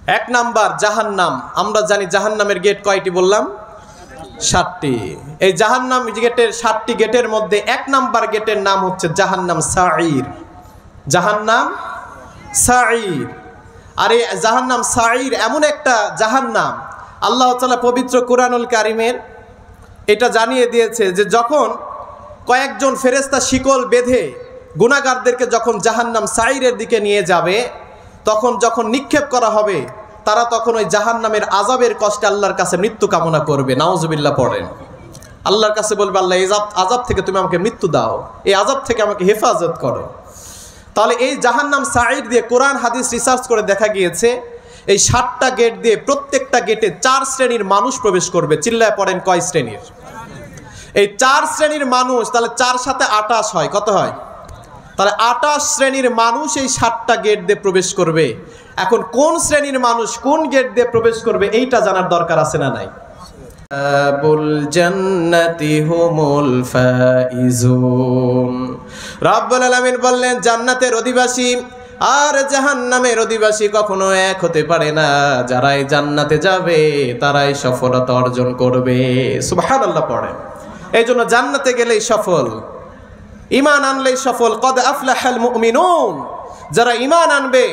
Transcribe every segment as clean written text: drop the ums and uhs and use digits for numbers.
এক নাম্বার জাহান্নাম। আমরা জানি জাহান্নামের গেট কয়টি বললাম? 7টি। এই জাহান্নাম গেটের 7টি গেটের মধ্যে এক নাম্বার গেটের নাম হচ্ছে জাহান্নাম সাঈর। জাহান্নাম সাঈর। আর এই জাহান্নাম সাঈর এমন একটা জাহান্নাম, আল্লাহ তাআলা পবিত্র কুরআনুল কারীমের এটা জানিয়ে দিয়েছে যে যখন কয়েকজন ফেরেশতা শিকল বেঁধে গুনাহগারদেরকে যখন জাহান্নাম সাঈরের দিকে নিয়ে যাবে, তখন যখন নিক্ষেপ করা হবে তারা তখন ওই জাহান্নামের আযাবের কষ্টে আল্লাহর কাছে মৃত্যু কামনা করবে। নাউজুবিল্লাহ পড়েন। আল্লাহর কাছে বলবে, আল্লাহ এই আযাব থেকে তুমি আমাকে মৃত্যু দাও, এই আযাব থেকে আমাকে হেফাজত করো। তাহলে এই জাহান্নাম সাঈর দিয়ে কোরআন হাদিস রিসার্চ করে দেখা গিয়েছে এই 7টা গেট দিয়ে প্রত্যেকটা গেটে 4 শ্রেণীর মানুষ প্রবেশ করবে। চিল্লায় পড়েন, কয় শ্রেণীর? এই 4 শ্রেণীর মানুষ। তাহলে 4 সাথে 28 হয়, কত হয়? তাহলে 28 শ্রেণীর মানুষ এই 7টা গেট দিয়ে প্রবেশ করবে। এখন কোন শ্রেণীর মানুষ কোন গেট দিয়ে প্রবেশ করবে এইটা জানার দরকার আছে না নাই? আবুল জান্নাতি হুমুল ফাইজুন। রব্বুল আলামিন বললেন, জান্নাতের অধিবাসী আর জাহান্নামের অধিবাসী কখনো এক হতে পারে না। যারাই জান্নাতে যাবে তারাই সফলতা অর্জন করবে। সুবহানাল্লাহ পড়েন। এই জন্য জান্নাতে গেলেই সফল, ঈমান আনলেই সফল। কদ আফলাহাল মুমিনুন। যারা ঈমান আনবে,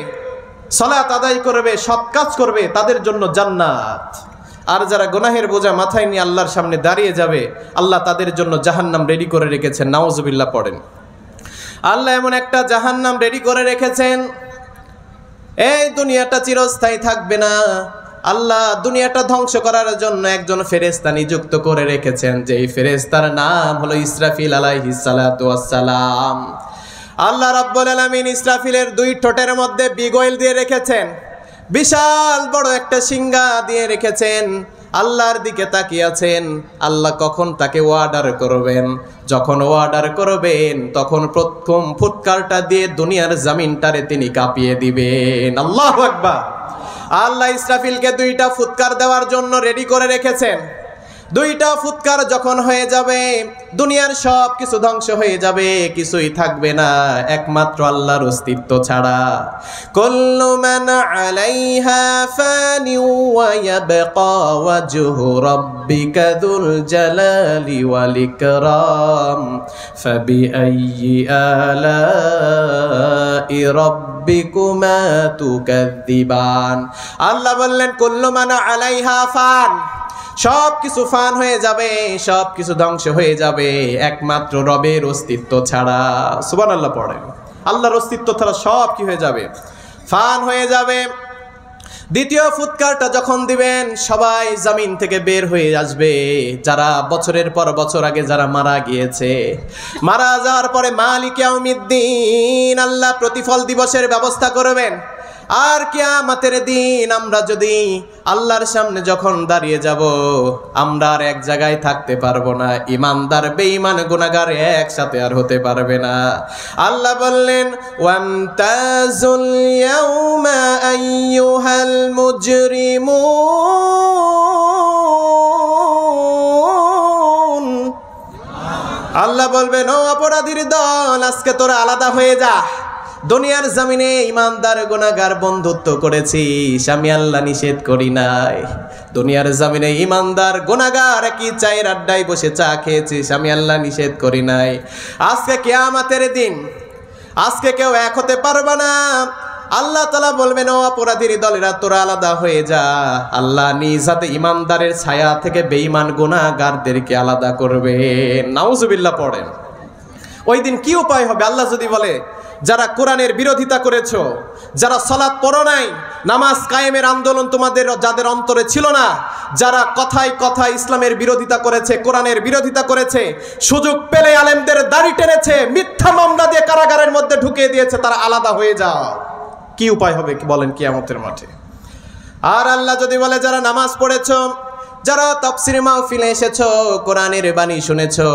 সালাত আদায় করবে, সৎ কাজ করবে, তাদের জন্য জান্নাত। আর যারা গুনাহের বোঝা মাথায় নিয়ে আল্লাহর সামনে দাঁড়িয়ে যাবে, আল্লাহ তাদের জন্য জাহান্নাম রেডি করে রেখেছেন। নাউজুবিল্লাহ পড়েন। আল্লাহ এমন একটা জাহান্নাম রেডি করে রেখেছেন, এই দুনিয়াটা চিরস্থায়ী থাকবে না। আল্লাহ দুনিয়াটা ধ্বংস করার জন্য একজন ফেরেশতা নিযুক্ত করে রেখেছেন, যেই ফেরেশতার নাম হলো ইসরাফিল আলাইহিস সালাতু ওয়াস সালাম। আল্লাহ রাব্বুল আলামিন ইসরাফিলের 2 ঠোঁটের মধ্যে বিগ অয়েল দিয়ে রেখেছেন, বিশাল বড় একটা সিংহা দিয়ে রেখেছেন। আল্লাহর দিকে তাকিয়ে আছেন। আল্লাহ কখন তাকে অর্ডার করবেন, যখন অর্ডার করবেন তখন প্রথম ফুৎকারটা দিয়ে দুনিয়ার জমিনটারে তিনি কাঁপিয়ে দিবেন। আল্লাহু আকবার। আল্লাহ ইসরাফিলকে 2টা ফুৎকার দেওয়ার জন্য রেডি করে রেখেছেন। 2টা ফুৎকার যখন হয়ে যাবে, দুনিয়ার সব কিছু ধ্বংস হয়ে যাবে, কিছুই থাকবে না একমাত্র আল্লাহর অস্তিত্ব ছাড়া। কুল্লু মান আলাইহা ফানি ওয়া ইয়াবকা ওয়াজহু রাব্বিকা যুল জালালি ওয়াল ইকরাম ফাবিআইয়ি আলাই রাব্বিকুমা তুকাযযিবান। আল্লাহ বললেন, কুল্লু মান আলাইহা ফান। সব কিছু ফান হয়ে যাবে, সব কিছু ধ্বংস হয়ে যাবে একমাত্র রবের অস্তিত্ব ছাড়া। সুবহানাল্লাহ পড়েন। আল্লাহর অস্তিত্ব ছাড়া সব কি হয়ে যাবে? ফান হয়ে যাবে। দ্বিতীয় ফুৎকারটা যখন দিবেন, সবাই জমিন থেকে বের হয়ে আসবে। যারা বছরের পর বছর আগে যারা মারা গিয়েছে, মারা যাওয়ার পরে মালিক ইয়াউমিদ্দিন, আল্লাহ প্রতিফল দিবসের ব্যবস্থা করবেন। আর কিয়ামতের দিন আমরা যদি আল্লাহর সামনে যখন দাঁড়িয়ে যাব, আমরা আর এক জায়গায় থাকতে পারবো না। ইমানদার বেঈমান গুনাহগার একসাথে আর হতে পারবে না। আল্লাহ বললেন, ওয়ামতাজুল ইয়াউমা আইয়ুহাল মুজরিমুন। আল্লাহ বলবেন, ও অপরাধীর দল, আজকে তোরা আলাদা হয়ে যা। দুনিয়ার জমিনে ইমানদার গুনাহগার বন্ধুত্ব করেছিস, আমি আল্লাহ নিষেধ করি নাই। দুনিয়ার জমিনে ইমানদার গুনাহগার কি চায়ের আড্ডায় বসে চা খেয়েছিস, আমি আল্লাহ নিষেধ করি নাই। আজকে কিয়ামতের দিন, আজকে কেউ এক হতে পারবে না। আল্লাহ তাআলা বলবেন, ও অপরাধীর দলেরা তোরা আলাদা হয়ে যা। আল্লাহ নিজ হাতে ইমানদারের ছায়া থেকে বেঈমান গুনাহগারদেরকে আলাদা করবে। নাউজুবিল্লাহ পড়েন। ওই দিন কি উপায় হবে? আল্লাহ যদি বলে, যারা কোরআনের বিরোধিতা করেছো, যারা সালাত পড়ো নাই, নামাজ কায়েমের আন্দোলন তোমাদের যাদের অন্তরে ছিল না, যারা কথায় কথায় ইসলামের বিরোধিতা করেছে, কোরআনের বিরোধিতা করেছে, সুযোগ পেলে আলেমদের দাড়ি টেনেছে, মিথ্যা মামলা দিয়ে কারাগারের মধ্যে ঢুকিয়ে দিয়েছে, তারা আলাদা হয়ে যাও। কি উপায় হবে বলেন কিয়ামতের মাঠে? আর আল্লাহ যদি বলে, যারা নামাজ পড়েছো, যারা তাফসীর মাহফিলে এসেছো, কোরআনের বাণী শুনেছো,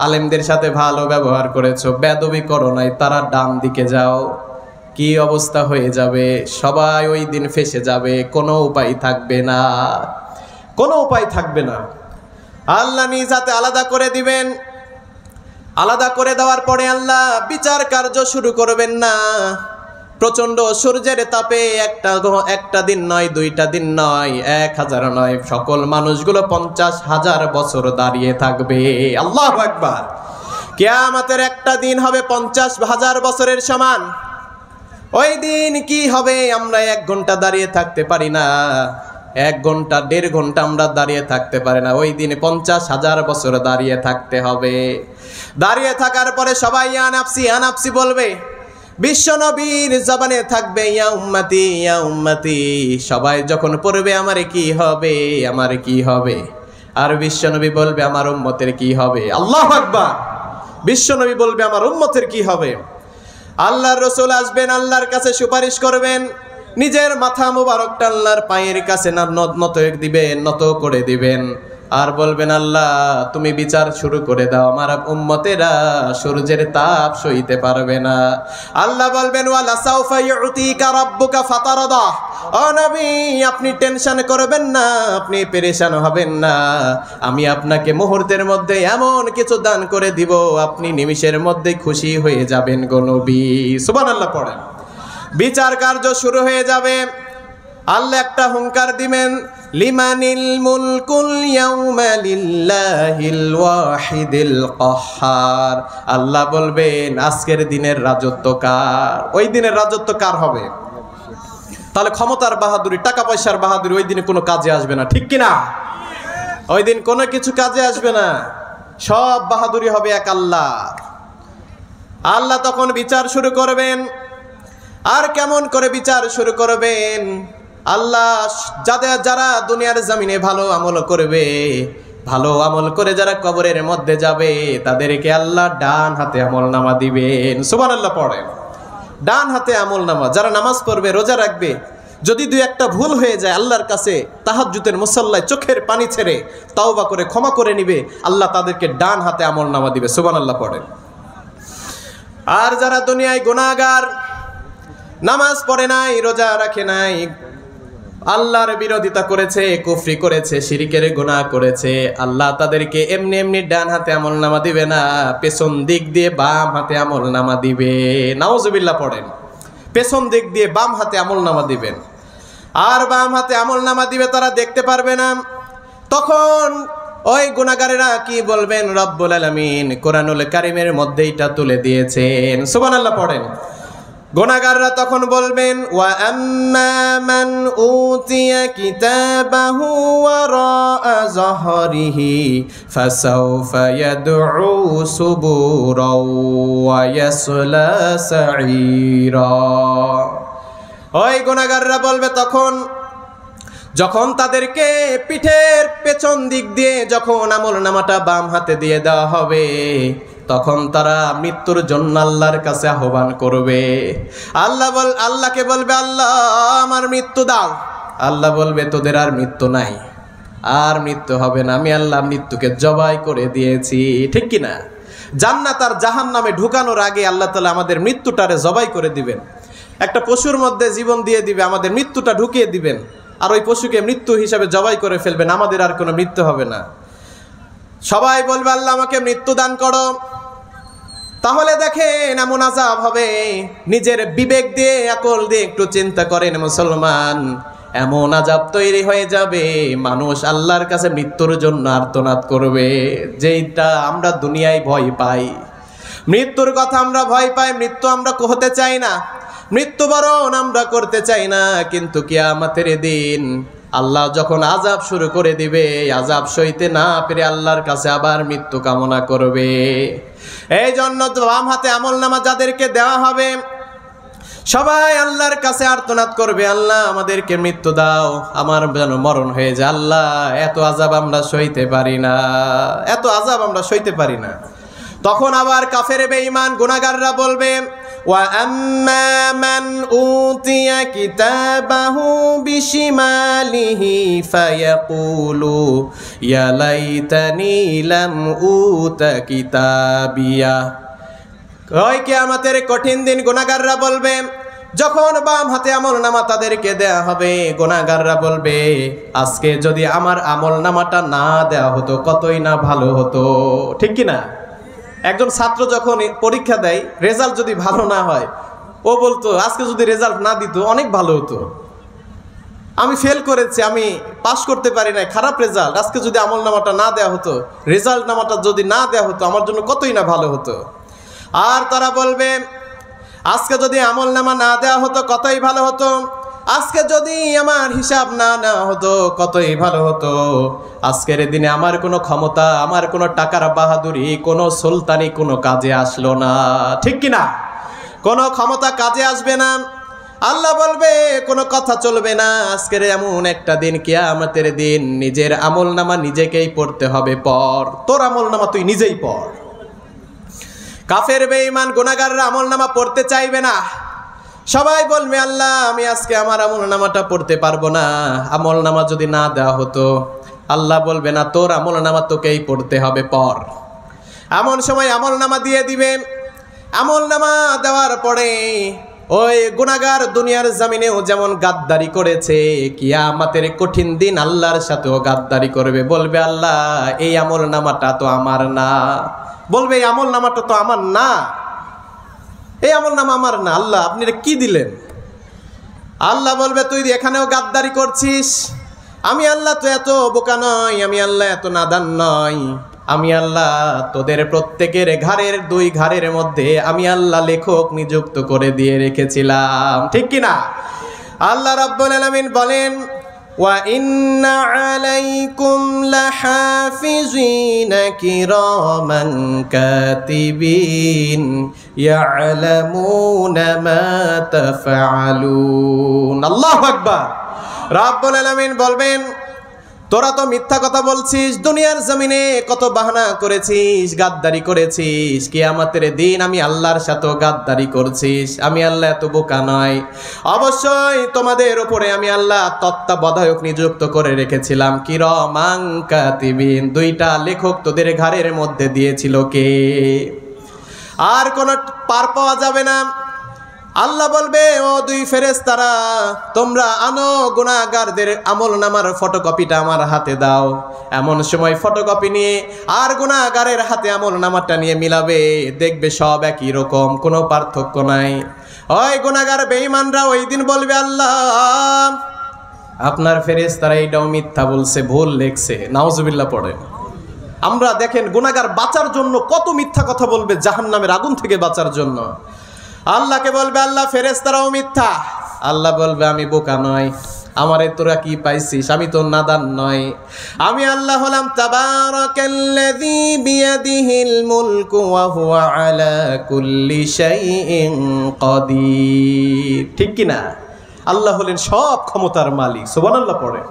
আলেমদের সাথে ভালো ব্যবহার করেছো, বেয়াদবি করো নাই, তারা ডান দিকে যাও। কি অবস্থা হয়ে যাবে? সবাই ওই দিন ফেঁসে যাবে, কোনো উপায় থাকবে না, কোনো উপায় থাকবে না। আল্লাহ নিজ হাতে আলাদা করে দিবেন। আলাদা করে দেওয়ার পরে আল্লাহ বিচার কার্য শুরু করবেন না। প্রচন্ড সূর্যের তাপে একটা দিন নয়, 2টা দিন নয়, 1000 নয়, সকল মানুষগুলো 50,000 বছর দাঁড়িয়ে থাকবে। আল্লাহু আকবার। কিয়ামতের একটা দিন হবে 50,000 বছরের সমান। ওই দিন কি হবে? আমরা 1 ঘন্টা দাঁড়িয়ে থাকতে পারি না, 1 ঘন্টা 1.5 ঘন্টা আমরা দাঁড়িয়ে থাকতে পারি না। ওই দিনে 50,000 বছর দাঁড়িয়ে থাকতে হবে। দাঁড়িয়ে থাকার পরে সবাই ইয়া নাফসি ইয়া নাফসি বলবে। বিশ্বনবীর জবানে থাকবে ইয়া উম্মতি ইয়া উম্মতি। সবাই যখন পড়বে আমারে কি হবে, আমারে কি হবে, আর বিশ্বনবী বলবে আমার উম্মতের কি হবে। আল্লাহু আকবার। বিশ্বনবী বলবে আমার উম্মতের কি হবে। আল্লাহর রাসূল আসবেন, আল্লাহর কাছে সুপারিশ করবেন, নিজের মাথা মুবারকটা আল্লাহর পায়ের কাছে নত করে দিবেন, আর বলবেন আল্লাহ তুমি বিচার শুরু করে দাও, আমার উম্মতেরা সূর্যের তাপ সইতে পারবে না। আল্লাহ বলবেন ওয়ালা সাউফা ইউতিকা রাব্বুকা ফাতারদা। ও নবী, আপনি টেনশন করবেন না, আপনি পেরেশান হবেন না, আমি আপনাকে মুহূর্তের মধ্যে এমন কিছু দান করে দিব, আপনি নিমিষের মধ্যে খুশি হয়ে যাবেন গো নবী। সুবহানাল্লাহ পড়েন। বিচার কার্য শুরু হয়ে যাবে। আল্লাহ একটা হুঙ্কার দিবেন, লিমানিল মুলকুল ইয়াউমা লিল্লাহিল ওয়াহিদিল কাহ্হার। আল্লাহ বলবেন আজকের দিনের রাজত্ব কার? ওই দিনের রাজত্ব কার হবে? তাহলে ক্ষমতার বাহাদুরি, টাকা পয়সার বাহাদুরি ওই দিনে কোনো কাজে আসবে না, ঠিক কিনা? ওই দিন কোনো কিছু কাজে আসবে না, সব বাহাদুরি হবে এক আল্লাহ। আল্লাহ তখন বিচার শুরু করবেন। আর কেমন করে বিচার শুরু করবেন? আল্লাহ যারা দুনিয়ার জমিনে ভালো আমল করবে, ভালো আমল করে যারা কবরের মধ্যে যাবে, তাদেরকে আল্লাহ ডান হাতে আমলনামা দিবেন। সুবহানাল্লাহ পড়েন। ডান হাতে আমলনামা। যারা নামাজ পড়বে, রোজা রাখবে, যদি 2-1টা ভুল হয়ে যায় আল্লাহর কাছে তাহাজ্জুদের মুসাল্লায় চোখের পানি ছেড়ে তাওবা করে ক্ষমা করে নিবে, আল্লাহ তাদেরকে ডান হাতে আমলনামা দিবে। সুবহানাল্লাহ পড়েন। আর যারা দুনিয়ায় গুনাহগার, নামাজ পড়ে নাই, রোজা রাখে নাই, আল্লাহর বিরোধিতা করেছে, কুফরি করেছে, শিরকের গুনাহ করেছে, আল্লাহ তাদেরকে এমনি এমনি ডান হাতে আমলনামা দিবে না, পেছন দিক দিয়ে বাম হাতে আমলনামা দিবে। নাউজুবিল্লাহ পড়েন। পেছন দিক দিয়ে বাম হাতে আমলনামা দিবেন। আর বাম হাতে আমলনামা দিবে, তারা দেখতে পারবে না। তখন ওই গুনাহগারেরা কি বলবেন? রব্বুল আলামিন কোরআনুল কারীমের মধ্যে এটা তুলে দিয়েছেন। সুবহানাল্লাহ পড়েন। গুনাহগাররা তখন বলবেন ওয়া আম্মা মান উতিয়া কিতাবাহু ওয়ারাআ যাহরিহি ফাসাউফা ইয়াদউ সুবুরা ওয়া ইয়াসলা সাঈরা। ওই গুনাহগাররা বলবে তখন, যখন তাদেরকে পিঠের পেছন দিক দিয়ে যখন আমলনামাটা বাম হাতে দিয়ে দেওয়া হবে, তখন তারা মৃত্যুর জন্য আল্লাহর কাছে আহ্বান করবে। আল্লাহকে বলবে আল্লাহ আমার মৃত্যু দাও। আল্লাহ বলবে তোদের আর মৃত্যু নাই, আর মৃত্যু হবে না, আমি আল্লাহ মৃত্যুকে জবাই করে দিয়েছি। ঠিক কিনা? জান্নাত আর জাহান্নামে ঢুকানোর আগে আল্লাহ তাআলা আমাদের মৃত্যুটারে জবাই করে দিবেন। একটা পশুর মধ্যে জীবন দিয়ে দিবে, আমাদের মৃত্যুটা ঢুকিয়ে দিবেন, আর ওই পশুকে মৃত্যু হিসাবে জবাই করে ফেলবেন, আমাদের আর কোনো মৃত্যু হবে না। সবাই বলবে আল্লাহ আমাকে মৃত্যু দান করো। তাহলে দেখেন এমন আযাব হবে, নিজের বিবেক দিয়ে আকল দিয়ে একটু চিন্তা করেন মুসলমান, এমন আযাব তৈরি হয়ে যাবে, মানুষ আল্লাহর কাছে মৃত্যুর জন্য আর্তনাদ করবে। যেটা আমরা দুনিয়ায় ভয় পাই, মৃত্যুর কথা আমরা ভয় পাই, মৃত্যু আমরা হতে চাই না, মৃত্যুবরণ আমরা করতে চাই না, কিন্তু কিয়ামতের দিন আল্লাহ যখন আযাব শুরু করে দিবে, আযাব সইতে না পেরে আল্লাহর কাছে আবার মৃত্যু কামনা করবে। এই জন্য তো বাম হাতে আমলনামা যাদেরকে দেওয়া হবে, সবাই আল্লাহর কাছে আর্তনাদ করবে, আল্লাহ আমাদেরকে মৃত্যু দাও, আমার যেন মরণ হয়ে যায়। আল্লাহ এত আযাব আমরা সইতে পারি না, এত আযাব আমরা সইতে পারি না। তখন আবার কাফের বেঈমান গুনাহগাররা বলবে ওয়া আম্মা মান উতিয়া কিতাবাহু বিশিমালিহি ফায়াকুলু ইয়া লাইতানি লাম উতা কিতাবিয়া। ওই কিয়ামতের কঠিন দিন গুনাহগাররা বলবে, যখন বাম হাতে আমলনামা তাদেরকে দেয়া হবে, গুনাহগাররা বলবে আজকে যদি আমার আমলনামাটা না দেয়া হতো কতই না ভালো হতো। ঠিক কি না? একজন ছাত্র যখন পরীক্ষা দেয়, রেজাল্ট যদি ভালো না হয়, ও বলতো আজকে যদি রেজাল্ট না দিত অনেক ভালো হতো, আমি ফেল করেছি, আমি পাস করতে পারি নাই, খারাপ রেজাল্ট, আজকে যদি আমল নামাটা না দেওয়া হতো, রেজাল্ট নামাটা যদি না দেওয়া হতো আমার জন্য কতই না ভালো হতো। আর তারা বলবে আজকে যদি আমল নামা না দেওয়া হতো কতই ভালো হতো, আজকে যদি আমার হিসাব না নেওয়া হতো কতই ভালো হতো, আজকের দিনে আমার কোনো ক্ষমতা, আমার কোনো টাকার বাহাদুরি, কোনো সুলতানি কোনো কাজে আসলো না, ঠিক কিনা? কোনো ক্ষমতা কাজে আসবে না। আল্লাহ বলবে কোনো কথা চলবে না, আজকের এমন একটা দিন, কিয়ামতের দিন, নিজের আমল নামা নিজেকেই পড়তে হবে, পড়, তোর আমল নামা তুই নিজেই পড়। কাফের বেঈমান গুনাহগাররা আমল নামা পড়তে চাইবে না, সবাই বলবে আল্লাহ আমি আজকে আমার আমল নামাটা পড়তে পারবো না, আমল নামা যদি না দেওয়া হতো। আল্লাহ বলবে না, তোর আমল নামা তোকেই পড়তে হবে, পড়। এমন সময় আমল নামা দিয়ে দিবে। আমল নামা দেওয়ার পরে ওই গুনাহগার দুনিয়ার জমিনেও যেমন গাদ্দারি করেছে, কিয়ামতের কঠিন দিন আল্লাহর সাথেও গাদ্দারি করবে, বলবে আল্লাহ এই আমল নামাটা তো আমার না, বলবে এই আমল নামাটা তো আমার না, এই আমল নামা আমার না, আল্লাহ আপনি এটা কি দিলেন? আল্লাহ বলবে তুই এখানেও গাদ্দারি করছিস, আমি আল্লাহ তো এত বোকা নয়, আমি আল্লাহ এত নাদান নয়, আমি আল্লাহ তোদের প্রত্যেকের ঘাড়ের দুই ঘাড়ের মধ্যে আমি আল্লাহ লেখক নিযুক্ত করে দিয়ে রেখেছিলাম, ঠিক কিনা? আল্লাহ রাব্বুল আলামিন বলেন ওয়া ইন্না আলাইকুম লাহাফিজিনা কিরামান কাতিবিন ইয়ালামুনা মা তাফআলুন। আল্লাহু আকবার। রাব্বুল আলামিন বলবেন তোরা তো মিথ্যা কথা বলছিস, দুনিয়ার জমিনে কত বাহানা করেছিস, গাদ্দারি করেছিস, কিয়ামতের দিন আমি আল্লাহর সাথে গাদ্দারি করছিস, আমি আল্লাহ এত বোকা নয়, অবশ্যই তোমাদের উপরে আমি আল্লাহ তত্ত্বাবধায়ক নিযুক্ত করে রেখেছিলাম, কিরামান কাতিবিন, দুইটা লেখক তোদের ঘাড়ের মধ্যে দিয়েছিল কে? আর কোনো পার পাওয়া যাবে না। আল্লাহ বলবে ও দুই ফেরেশতারা তোমরা আনো গুনাহগারদের আমল নামার ফটোকপিটা আমার হাতে দাও। এমন সময় ফটোকপি নিয়ে আর গুনাহগারের হাতে আমল নামাটা নিয়ে মিলাবে, দেখবে সব একই রকম, কোনো পার্থক্য নাই। ওই গুনাহগার বেঈমানরা ওই দিন বলবে আল্লাহ আপনার ফেরেশতারা এইটাও মিথ্যা বলছে, ভুল লেখছে, নাউজুবিল্লাহ পড়ে। আমরা দেখেন গুনাহগার বাঁচার জন্য কত মিথ্যা কথা বলবে, জাহান্নামের আগুন থেকে বাঁচার জন্য। আল্লাহকে বলবে আল্লাহ ফেরেশতারাও মিথ্যা। আল্লাহ বলবে আমি বোকা নয়, আমারে তোরা কি পাইছিস, আমি তো নাদান নয়, আমি আল্লাহ হলাম তাবারাকাল্লাযী বিয়াদিহিল মুলকু ওয়া হুয়া আলা কুল্লি শাইইন কাদির, ঠিক কি না? আল্লাহ হলেন সব ক্ষমতার মালিক, সুবহানাল্লাহ পড়ে,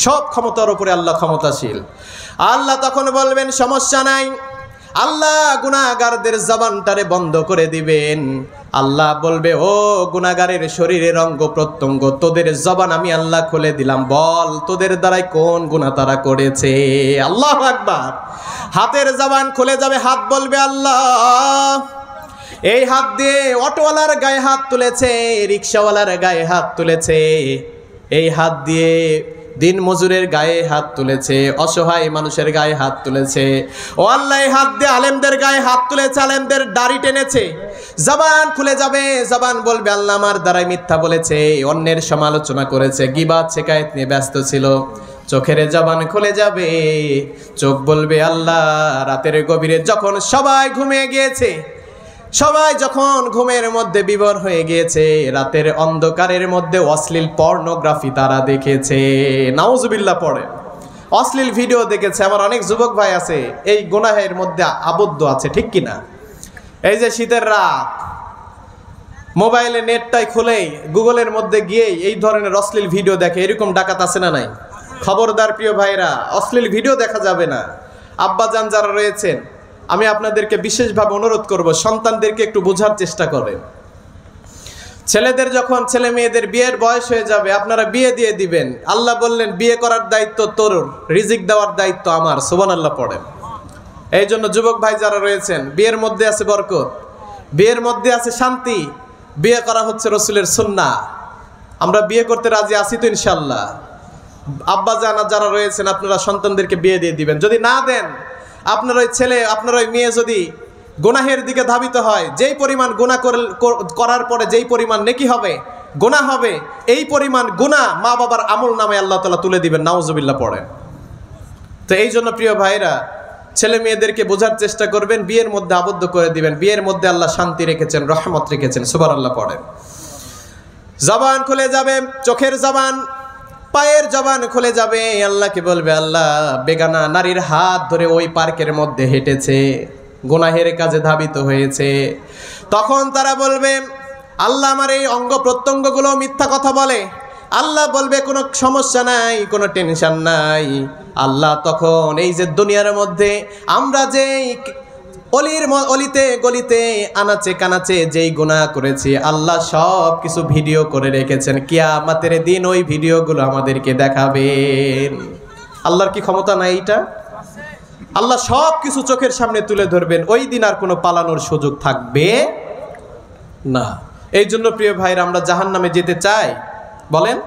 সব ক্ষমতার উপরে আল্লাহ ক্ষমতাশীল। আল্লাহ তখন বলবেন সমস্যা নাই, আল্লাহ গুনাহগারদের জবানটারে বন্ধ করে দিবেন। আল্লাহ বলবে ও গুনাহগারের শরীরের অঙ্গ প্রত্যঙ্গ, তোদের জবান আমি আল্লাহ খুলে দিলাম, বল তোদের দ্বারাই কোন গুনাহ তারা করেছে। আল্লাহু আকবার। হাতের জবান খুলে যাবে, হাত বলবে আল্লাহ এই হাত দিয়ে অটোওয়ালার গায়ে হাত তুলেছে, রিকশাওয়ালার গায়ে হাত তুলেছে, এই হাত দিয়ে দিন মজুরের গায়ে হাত তুলেছে, অসহায় মানুষের গায়ে হাত তুলেছে। ও আল্লাহ এই হাত দিয়ে আলেমদের গায়ে হাত তুলেছে, আলেমদের দাড়ি টেনেছে। জবান খুলে যাবে, জবান বলবে আল্লাহ আমার দ্বারাই মিথ্যা বলেছে, অন্যের সমালোচনা করেছে, গীবাত শিকায়েত নিয়ে ব্যস্ত ছিল। চোখের জবান খুলে যাবে, চোখ বলবে আল্লাহ রাতের গভীরে যখন সবাই ঘুমিয়ে গিয়েছে, সবাই যখন ঘুমের মধ্যে বিভোর হয়ে গিয়েছে, রাতের অন্ধকারের মধ্যে অশ্লীল পর্নোগ্রাফি তারা দেখেছে, নাউজুবিল্লাহ পড়ে, অশ্লীল ভিডিও দেখেছে। আমার অনেক যুবক ভাই আছে এই গুনাহের মধ্যে আবদ্ধ আছে, ঠিক কিনা? এই যে শীতের রাত, মোবাইলে নেটটাই খুলেই গুগলের মধ্যে গিয়েই এই ধরনের অশ্লীল ভিডিও দেখে, এরকম ডাকাত আছে না নাই? খবরদার প্রিয় ভাইরা, অশ্লীল ভিডিও দেখা যাবে না। আব্বাজান যারা রয়েছেন আমি আপনাদেরকে বিশেষভাবে অনুরোধ করব, সন্তানদেরকে একটু বোঝার চেষ্টা করেন। ছেলেদের যখন ছেলে মেয়েদের বিয়ের বয়স হয়ে যাবে আপনারা বিয়ে দিয়ে দিবেন। আল্লাহ বললেন বিয়ে করার দায়িত্ব তোর, রিজিক দেওয়ার দায়িত্ব আমার, সুবহানাল্লাহ পড়েন। এই জন্য যুবক ভাই যারা রয়েছেন, বিয়ের মধ্যে আছে বরকত, বিয়ের মধ্যে আছে শান্তি, বিয়ে করা হচ্ছে রাসূলের সুন্নাহ। আমরা বিয়ে করতে রাজি আছি তো ইনশাআল্লাহ? আব্বা জানা যারা রয়েছেন আপনারা সন্তানদেরকে বিয়ে দিয়ে দিবেন। যদি না দেন আপনার ওই ছেলে আপনার ওই মেয়ে যদি গুনাহের দিকে ধাবিত হয়, যেই পরিমাণ গুনাহ করার পরে যেই পরিমাণ নেকি হবে, গুনাহ হবে, এই পরিমাণ গুনাহ মা বাবার আমল নামে আল্লাহ তাআলা তুলে দিবেন। নাউজুবিল্লাহ পড়েন। তো এই জন্য প্রিয় ভাইরা, ছেলে মেয়েদেরকে বোঝার চেষ্টা করবেন, বিয়ের মধ্যে আবদ্ধ করে দিবেন। বিয়ের মধ্যে আল্লাহ শান্তি রেখেছেন, রহমত রেখেছেন। সুবহানাল্লাহ পড়েন। জবান খুলে যাবে, চোখের জবান, পায়ের জবান খুলে যাবে। আল্লাহকে বলবে, আল্লাহ বেগানা নারীর হাত ধরে ওই পার্কের মধ্যে হেঁটেছে, গুনাহের কাজে ধাবিত হয়েছে। তখন তারা বলবে, আল্লাহ আমার এই অঙ্গ প্রত্যঙ্গগুলো মিথ্যা কথা বলে। আল্লাহ বলবে, কোনো সমস্যা নাই, কোনো টেনশন নাই। আল্লাহ তখন এই যে দুনিয়ার মধ্যে আমরা যেই অলিতে গলিতে আনাচে কানাচে যেই গুনাহ করেছি, আল্লাহ সব কিছু ভিডিও করে রেখেছেন। কিয়ামতের দিন ওই ভিডিওগুলো আমাদেরকে দেখাবেন। আল্লাহর কি ক্ষমতা নাই এইটা? আল্লাহ সব কিছু চোখের সামনে তুলে ধরবেন। ওই দিন আর কোনো পালানোর সুযোগ থাকবে না। এই জন্য প্রিয় ভাইরা, আমরা জাহান্নামে যেতে চাই? বলেন,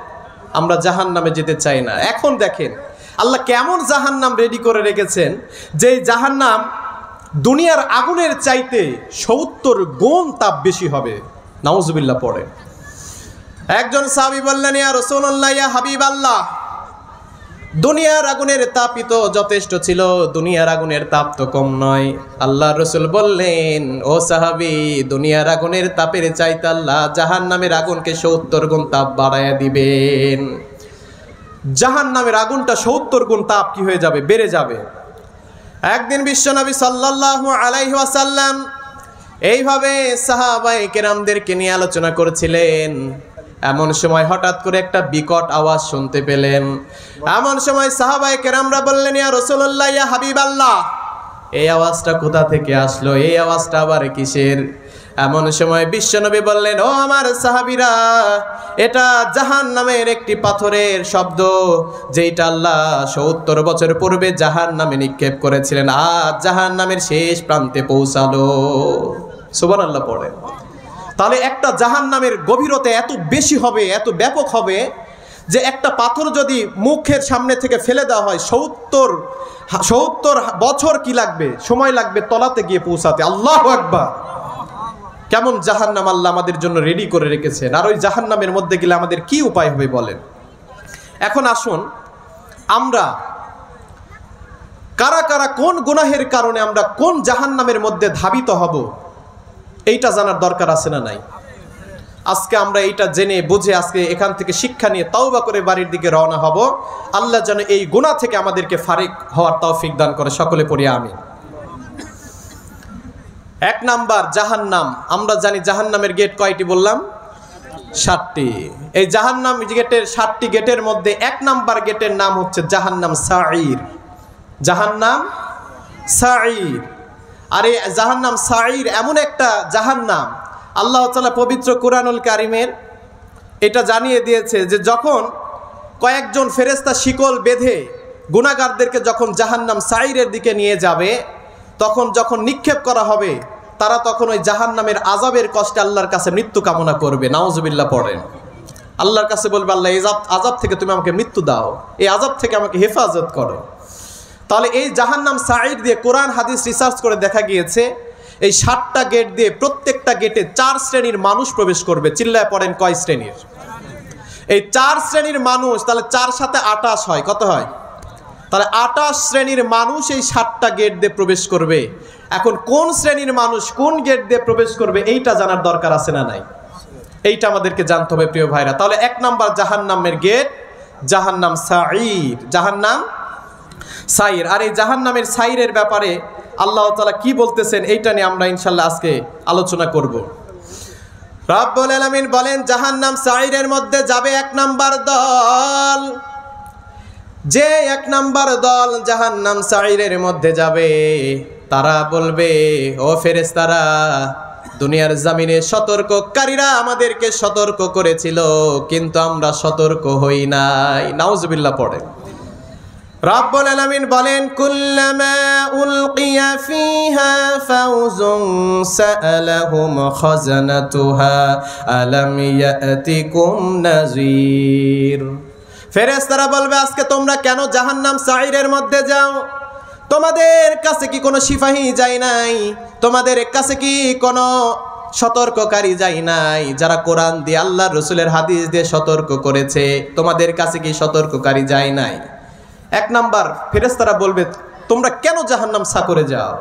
আমরা জাহান্নামে যেতে চাই না। এখন দেখেন আল্লাহ কেমন জাহান্নাম রেডি করে রেখেছেন, যেই জাহান্নাম দুনিয়ার আগুনের চাইতে 70 গুণ তাপ বেশি হবে। নাউজুবিল্লাহ পড়ে। একজন সাহাবী বললেন, ইয়া রাসূলুল্লাহ, ইয়া হাবিবাল্লাহ, দুনিয়ার আগুনের তাপই তো যথেষ্ট ছিল, দুনিয়ার আগুনের তাপ তো কম নয়। আল্লাহ রসুল বললেন, ও সাহাবী, দুনিয়ার আগুনের তাপের চাইতে আল্লাহ জাহান্নামের আগুনকে 70 গুণ তাপ বাড়ায়া দিবেন। জাহান্নামের আগুনটা 70 গুণ তাপ কি হয়ে যাবে? বেড়ে যাবে। একদিন বিশ্বনবী সাল্লাল্লাহু আলাইহি ওয়াসাল্লাম এইভাবে সাহাবায়ে কেরামদেরকে নিয়ে আলোচনা করছিলেন। এমন সময় হঠাৎ করে একটা বিকট আওয়াজ শুনতে পেলেন। এমন সময় সাহাবায়ে কেরামরা বললেন, ইয়া রাসূলুল্লাহ, ইয়া হাবিবাল্লাহ, এই আওয়াজটা কোথা থেকে আসলো? এই আওয়াজটা আবার কিসের? এমন সময় বিশ্বনবী বললেন, ও আমার সাহাবীরা, এটা জাহান্নামের একটি পাথরের শব্দ, যেটা আল্লাহ 70 বছর পূর্বে জাহান্নামে নিক্ষেপ করেছিলেন, আজ জাহান্নামের শেষ প্রান্তে পৌঁছালো। সুবহানাল্লাহ পড়েন। তাহলে একটা জাহান্নামের গভীরতা এত বেশি হবে, এত ব্যাপক হবে, যে একটা পাথর যদি মুখের সামনে থেকে ফেলে দেওয়া হয়, 70 বছর কি লাগবে, সময় লাগবে তলাতে গিয়ে পৌঁছাতে। আল্লাহু আকবার। কেমন জাহান্নাম আল্লাহ আমাদের জন্য রেডি করে রেখেছেন। আর ওই জাহান্নামের মধ্যে গেলে আমাদের কি উপায় হবে বলেন? এখন আসুন, আমরা কারা কারা কোন গুনাহের কারণে আমরা কোন জাহান্নামের মধ্যে ধাবিত হব, এইটা জানার দরকার আছে না নাই? আজকে আমরা এইটা জেনে বুঝে আজকে এখান থেকে শিক্ষা নিয়ে তাওবা করে বাড়ির দিকে রওনা হব। আল্লাহ যেন এই গুনাহ থেকে আমাদেরকে ফারিক হওয়ার তৌফিক দান করে। সকলে পড়ি আমিন। 1 নাম্বার জাহান্নাম। আমরা জানি জাহান্নামের গেট কয়টি বললাম? 7টি। এই জাহান্নাম গেটের 7টি গেটের মধ্যে 1 নাম্বার গেটের নাম হচ্ছে জাহান্নাম সাঈর। জাহান্নাম সাঈর। আর এই জাহান্নাম সাঈর এমন একটা জাহান্নাম, আল্লাহ তাআলা পবিত্র কুরআনুল কারীমের এটা জানিয়ে দিয়েছে যে যখন কয়েকজন ফেরেশতা শিকল বেঁধে গুনাহগারদেরকে যখন জাহান্নাম সাঈরের দিকে নিয়ে যাবে, তখন যখন নিক্ষেপ করা হবে, তারা তখন ওই জাহান্নামের আযাবের কষ্টে আল্লাহর কাছে মৃত্যু কামনা করবে। নাউজুবিল্লাহ পড়েন। আল্লাহর কাছে বলবে, আল্লাহ এই আযাব থেকে তুমি আমাকে মৃত্যু দাও, এই আযাব থেকে আমাকে হেফাজত করো। তাহলে এই জাহান্নাম সাঈর দিয়ে কোরআন হাদিস রিসার্চ করে দেখা গিয়েছে, এই 7টা গেট দিয়ে প্রত্যেকটা গেটে 4 শ্রেণীর মানুষ প্রবেশ করবে। চিল্লায় পড়েন, কয় শ্রেণীর? এই 4 শ্রেণীর মানুষ। তাহলে 4 সাথে 28 হয়, কত হয়? তাহলে 28 শ্রেণীর মানুষ এই 7টা গেট দিয়ে প্রবেশ করবে। এখন কোন শ্রেণীর মানুষ কোন গেট দিয়ে প্রবেশ করবে এইটা জানার দরকার আছে না নাই? এইটা আমাদেরকে জানতে হবে প্রিয় ভাইরা। তাহলে 1 নাম্বার জাহান্নামের গেট জাহান্নাম সাঈর। জাহান্নাম সাঈর। আর এই জাহান্নামের সাঈরের ব্যাপারে আল্লাহ তাআলা কি বলতেছেন এইটা নিয়ে আমরা ইনশাআল্লাহ আজকে আলোচনা করব। রব্বুল আলামিন বলেন, জাহান্নাম সাঈরের মধ্যে যাবে 1 নাম্বার দল। যে 1 নাম্বার দল জাহান্নাম সাঈরের মধ্যে যাবে, তারা বলবে, ও ফেরেশতারা, দুনিয়ার জমিনে সতর্ককারীরা আমাদেরকে সতর্ক করেছিল, কিন্তু আমরা সতর্ক হই নাই। নাউজুবিল্লাহ পড়ে। রব্বুল আলামিন বলেন, কুল্লামা উলকিয়া ফিহা ফাউজুন সাআলাহুম খাজানাতুহা আলাম ইয়াতিকুম নাযীর। ফেরেশতারা বলবে, আজকে তোমরা কেন জাহান্নাম সাঈরের মধ্যে যাও? তোমাদের কাছে কি কোনো সিপাহী যায় নাই? তোমাদের কাছে কি কোনো সতর্ককারী যায় নাই? যারা কোরআন দিয়ে আল্লাহর রসুলের হাদিস দিয়ে সতর্ক করেছে, তোমাদের কাছে কি সতর্ককারী যায় নাই? এক নাম্বার, ফেরেশতারা বলবে তোমরা কেন জাহান্নাম সাকরে যাও?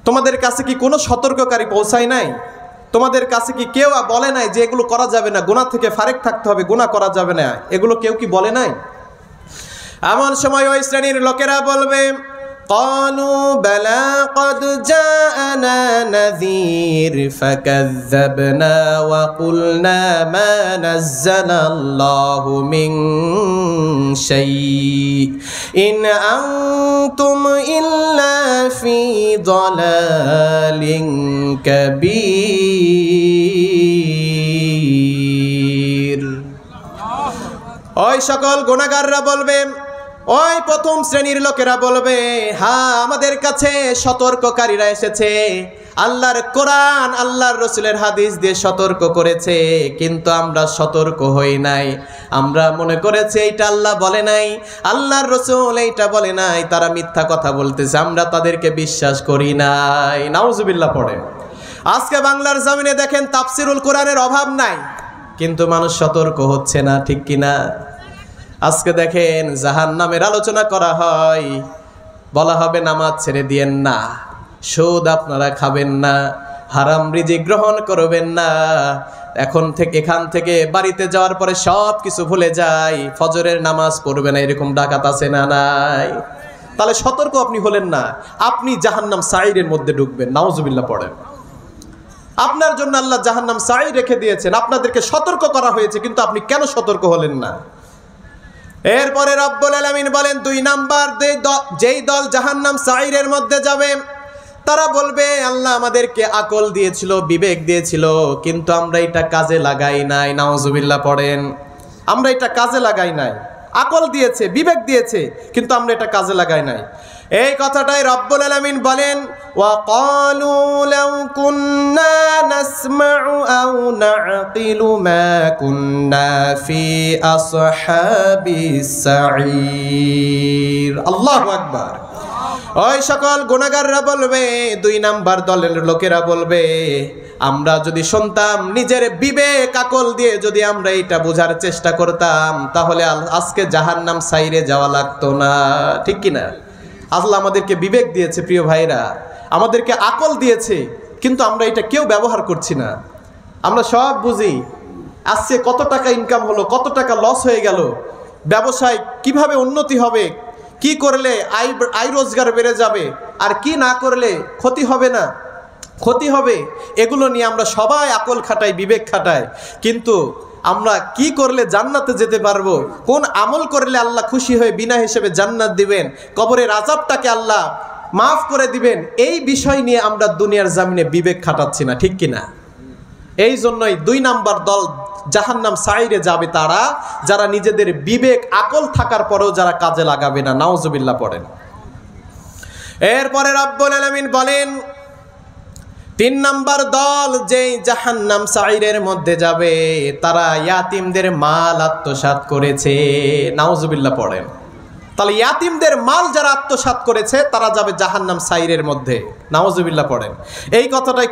তোমাদের কাছে কি কোনো সতর্ককারী পৌঁছায় নাই? তোমাদের কাছে কি কেউ বলে নাই যে এগুলো করা যাবে না, গুনাহ থেকে ফারেক থাকতে হবে, গুনাহ করা যাবে না, এগুলো কেউ কি বলে নাই? এমন সময় ওই শ্রেণীর লোকেরা বলবে قالوا بلى قد جاءنا نذير فكذبنا وقلنا ما نزل الله من شيء إن أنتم إلا في ضلال كبير ওই সকল গুনাহগাররা বলবে, ওই প্রথম শ্রেণীর লোকেরা বলবে, হ্যাঁ আমাদের কাছে সতর্ককারীরা এসেছে, আল্লাহর কোরআন আল্লাহর রসুলের হাদিস দিয়ে সতর্ক করেছে, কিন্তু আমরা সতর্ক হই নাই। আমরা মনে করেছি এইটা আল্লাহ বলে নাই, আল্লাহর রসুল এইটা বলে নাই, তারা মিথ্যা কথা বলতেছে, আমরা তাদেরকে বিশ্বাস করি নাই। নাউজুবিল্লাহ পড়ে। আজকে বাংলার জমিনে দেখেন তাফসিরুল কোরআনের অভাব নাই, কিন্তু মানুষ সতর্ক হচ্ছে না, ঠিক কিনা? আজকে দেখেন জাহান্নামের আলোচনা করা হয়, বলা হবে নামাজ ছেড়ে দিয়েন না, সুদ আপনারা খাবেন না, হারাম রিজিক গ্রহণ করবেন না, এখান থেকে বাড়িতে যাওয়ার পরে সব কিছু ভুলে যায়, ফজরের নামাজ পড়বে না, এরকম ডাকাত আছে না নাই? তাহলে সতর্ক আপনি হলেন না, আপনি জাহান্নাম সাইরের মধ্যে ঢুকবেন। নাউজুবিল্লাহ পড়েন। আপনার জন্য আল্লাহ জাহান্নাম সাইর রেখে দিয়েছেন, আপনাদেরকে সতর্ক করা হয়েছে, কিন্তু আপনি কেন সতর্ক হলেন না? এরপরে রব্বুল আলামিন বলেন, 2 নাম্বার যেই দল জাহান্নাম সাইরের মধ্যে যাবে, তারা বলবে আল্লাহ আমাদেরকে আকল দিয়েছিল, বিবেক দিয়েছিল, কিন্তু আমরা এটা কাজে লাগাই নাই। নাউজুবিল্লাহ পড়েন। আমরা এটা কাজে লাগাই নাই। আকল দিয়েছে, বিবেক দিয়েছে, কিন্তু আমরা এটা কাজে লাগাই নাই। এই কথাটাই রব্বুল আলামিন বলেন, ওয়া ক্বালু লাউ কুন্না নাসমাউ আও নাআকিলু মা কুন্না ফি আসহাবিস সাঈর। আল্লাহু আকবার। ওই সকল গুনাহগাররা বলবে, 2 নাম্বার দলের লোকেরা বলবে, আমরা যদি শুনতাম, নিজের বিবেক আকল দিয়ে যদি আমরা এটা বোঝার চেষ্টা করতাম, তাহলে আজকে জাহান্নাম সাইরে যাওয়া লাগতো না, ঠিক কিনা? আল্লাহ আমাদেরকে বিবেক দিয়েছে প্রিয় ভাইরা, আমাদেরকে আকল দিয়েছে, কিন্তু আমরা এটা কেউ ব্যবহার করছি না। আমরা সব বুঝি, আজকে কত টাকা ইনকাম হলো, কত টাকা লস হয়ে গেল, ব্যবসায় কিভাবে উন্নতি হবে, কি করলে আয় রোজগার বেড়ে যাবে, আর কি না করলে ক্ষতি হবে না, ক্ষতি হবে, এগুলো নিয়ে আমরা সবাই আকল খাটাই, বিবেক খাটাই। কিন্তু আমরা কি করলে জান্নাতে যেতে পারবো, কোন আমল করলে আল্লাহ খুশি হয়ে বিনা হিসেবে জান্নাত দিবেন, কবরের আযাবটাকে আল্লাহ মাফ করে দিবেন, এই বিষয় নিয়ে আমরা দুনিয়ার জমিনে বিবেক খাটাচ্ছি না, ঠিক কিনা? এই জন্যই 2 নাম্বার দল জাহান্নাম সাইরে যাবে তারা, যারা নিজেদের বিবেক আকল থাকার পরেও যারা কাজে লাগাবে না। নাউজুবিল্লাহ পড়েন। এরপরে রব্বুল আলামিন বলেন, 3 নাম্বার দল যেই জাহান্নাম সাইরের মধ্যে যাবে, তারা ইয়াতিমদের মাল আত্মসাৎ করেছে। নাউজুবিল্লাহ পড়েন। তাহলে ইয়াতিমদের মাল যারা আত্মসাৎ করেছে, তারা যাবে জাহান্নাম সাইরের মধ্যে। নাউজুবিল্লাহ পড়েন। এই কথাটাই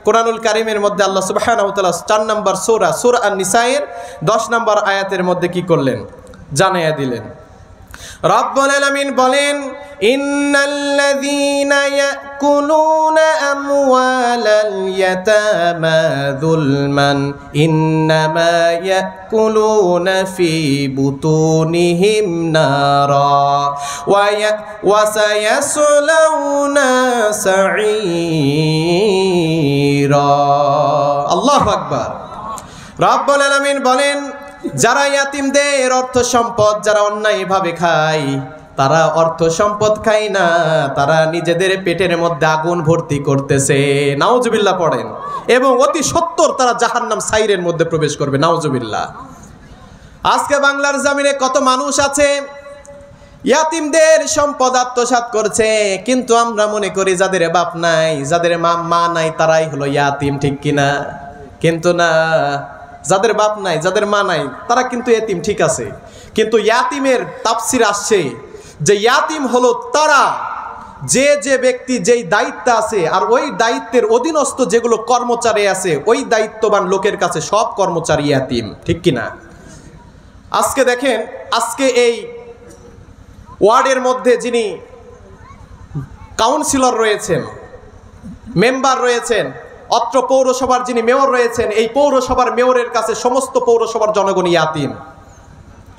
কোরআনুল কারীমের মধ্যে আল্লাহ সুবহানাহু ওয়া তাআলা 4 নাম্বার সূরা আন-নিসায়ের 10 নাম্বার আয়াতের মধ্যে কি করলেন? জানাইয়া দিলেন। রব্বুল আলামিন বলেন, ইন্নাল্লাযীনা ইয়াকুলুনা আমওয়ালাল ইয়াতামা যুলমান ইন্নামা ইয়াকুলুনা ফি বুতুনিহিম নারা ওয়া সায়াসলাউনা সাঈরা। আল্লাহু আকবার। রব্বুল আলামিন বলেন, যারা ইয়াতিমদের অর্থ সম্পদ যারা অন্যায়ভাবে খায়, তারা অর্থ সম্পদ খায় না, তারা নিজেদের পেটের মধ্যে আগুন ভর্তি করতেছে। নাউজুবিল্লাহ পড়েন। এবং অতি সত্বর তারা জাহান্নাম সাইরের মধ্যে প্রবেশ করবে। নাউজুবিল্লাহ। আজকে বাংলার জমিনে কত মানুষ আছে ইয়াতিমদের সম্পদ আত্মসাৎ করছে, কিন্তু আমরা মনে করি যাদের বাপ নাই, যাদের মা নাই, তারাই হলো ইয়াতিম, ঠিক কিনা? কিন্তু না, যাদের বাপ নাই, যাদের মা নাই, তারা কিন্তু এতিম, ঠিক আছে। কিন্তু ইয়াতিমের তাফসির আসছে যে ইয়াতিম হলো তারা, যে যে ব্যক্তি যেই দায়িত্বে আছে আর ওই দায়িত্বের অধীনস্থ যেগুলো কর্মচারী আছে, ওই দায়িত্ববান লোকের কাছে সব কর্মচারী ইয়াতিম, ঠিক কিনা? আজকে দেখেন, আজকে এই ওয়ার্ডের মধ্যে যিনি কাউন্সিলর রয়েছেন, মেম্বার রয়েছেন, অত্র পৌরসভার যিনি মেয়র রয়েছেন, এই পৌরসভার মেয়রের কাছে সমস্ত পৌরসভার জনগণ ইয়াতিম।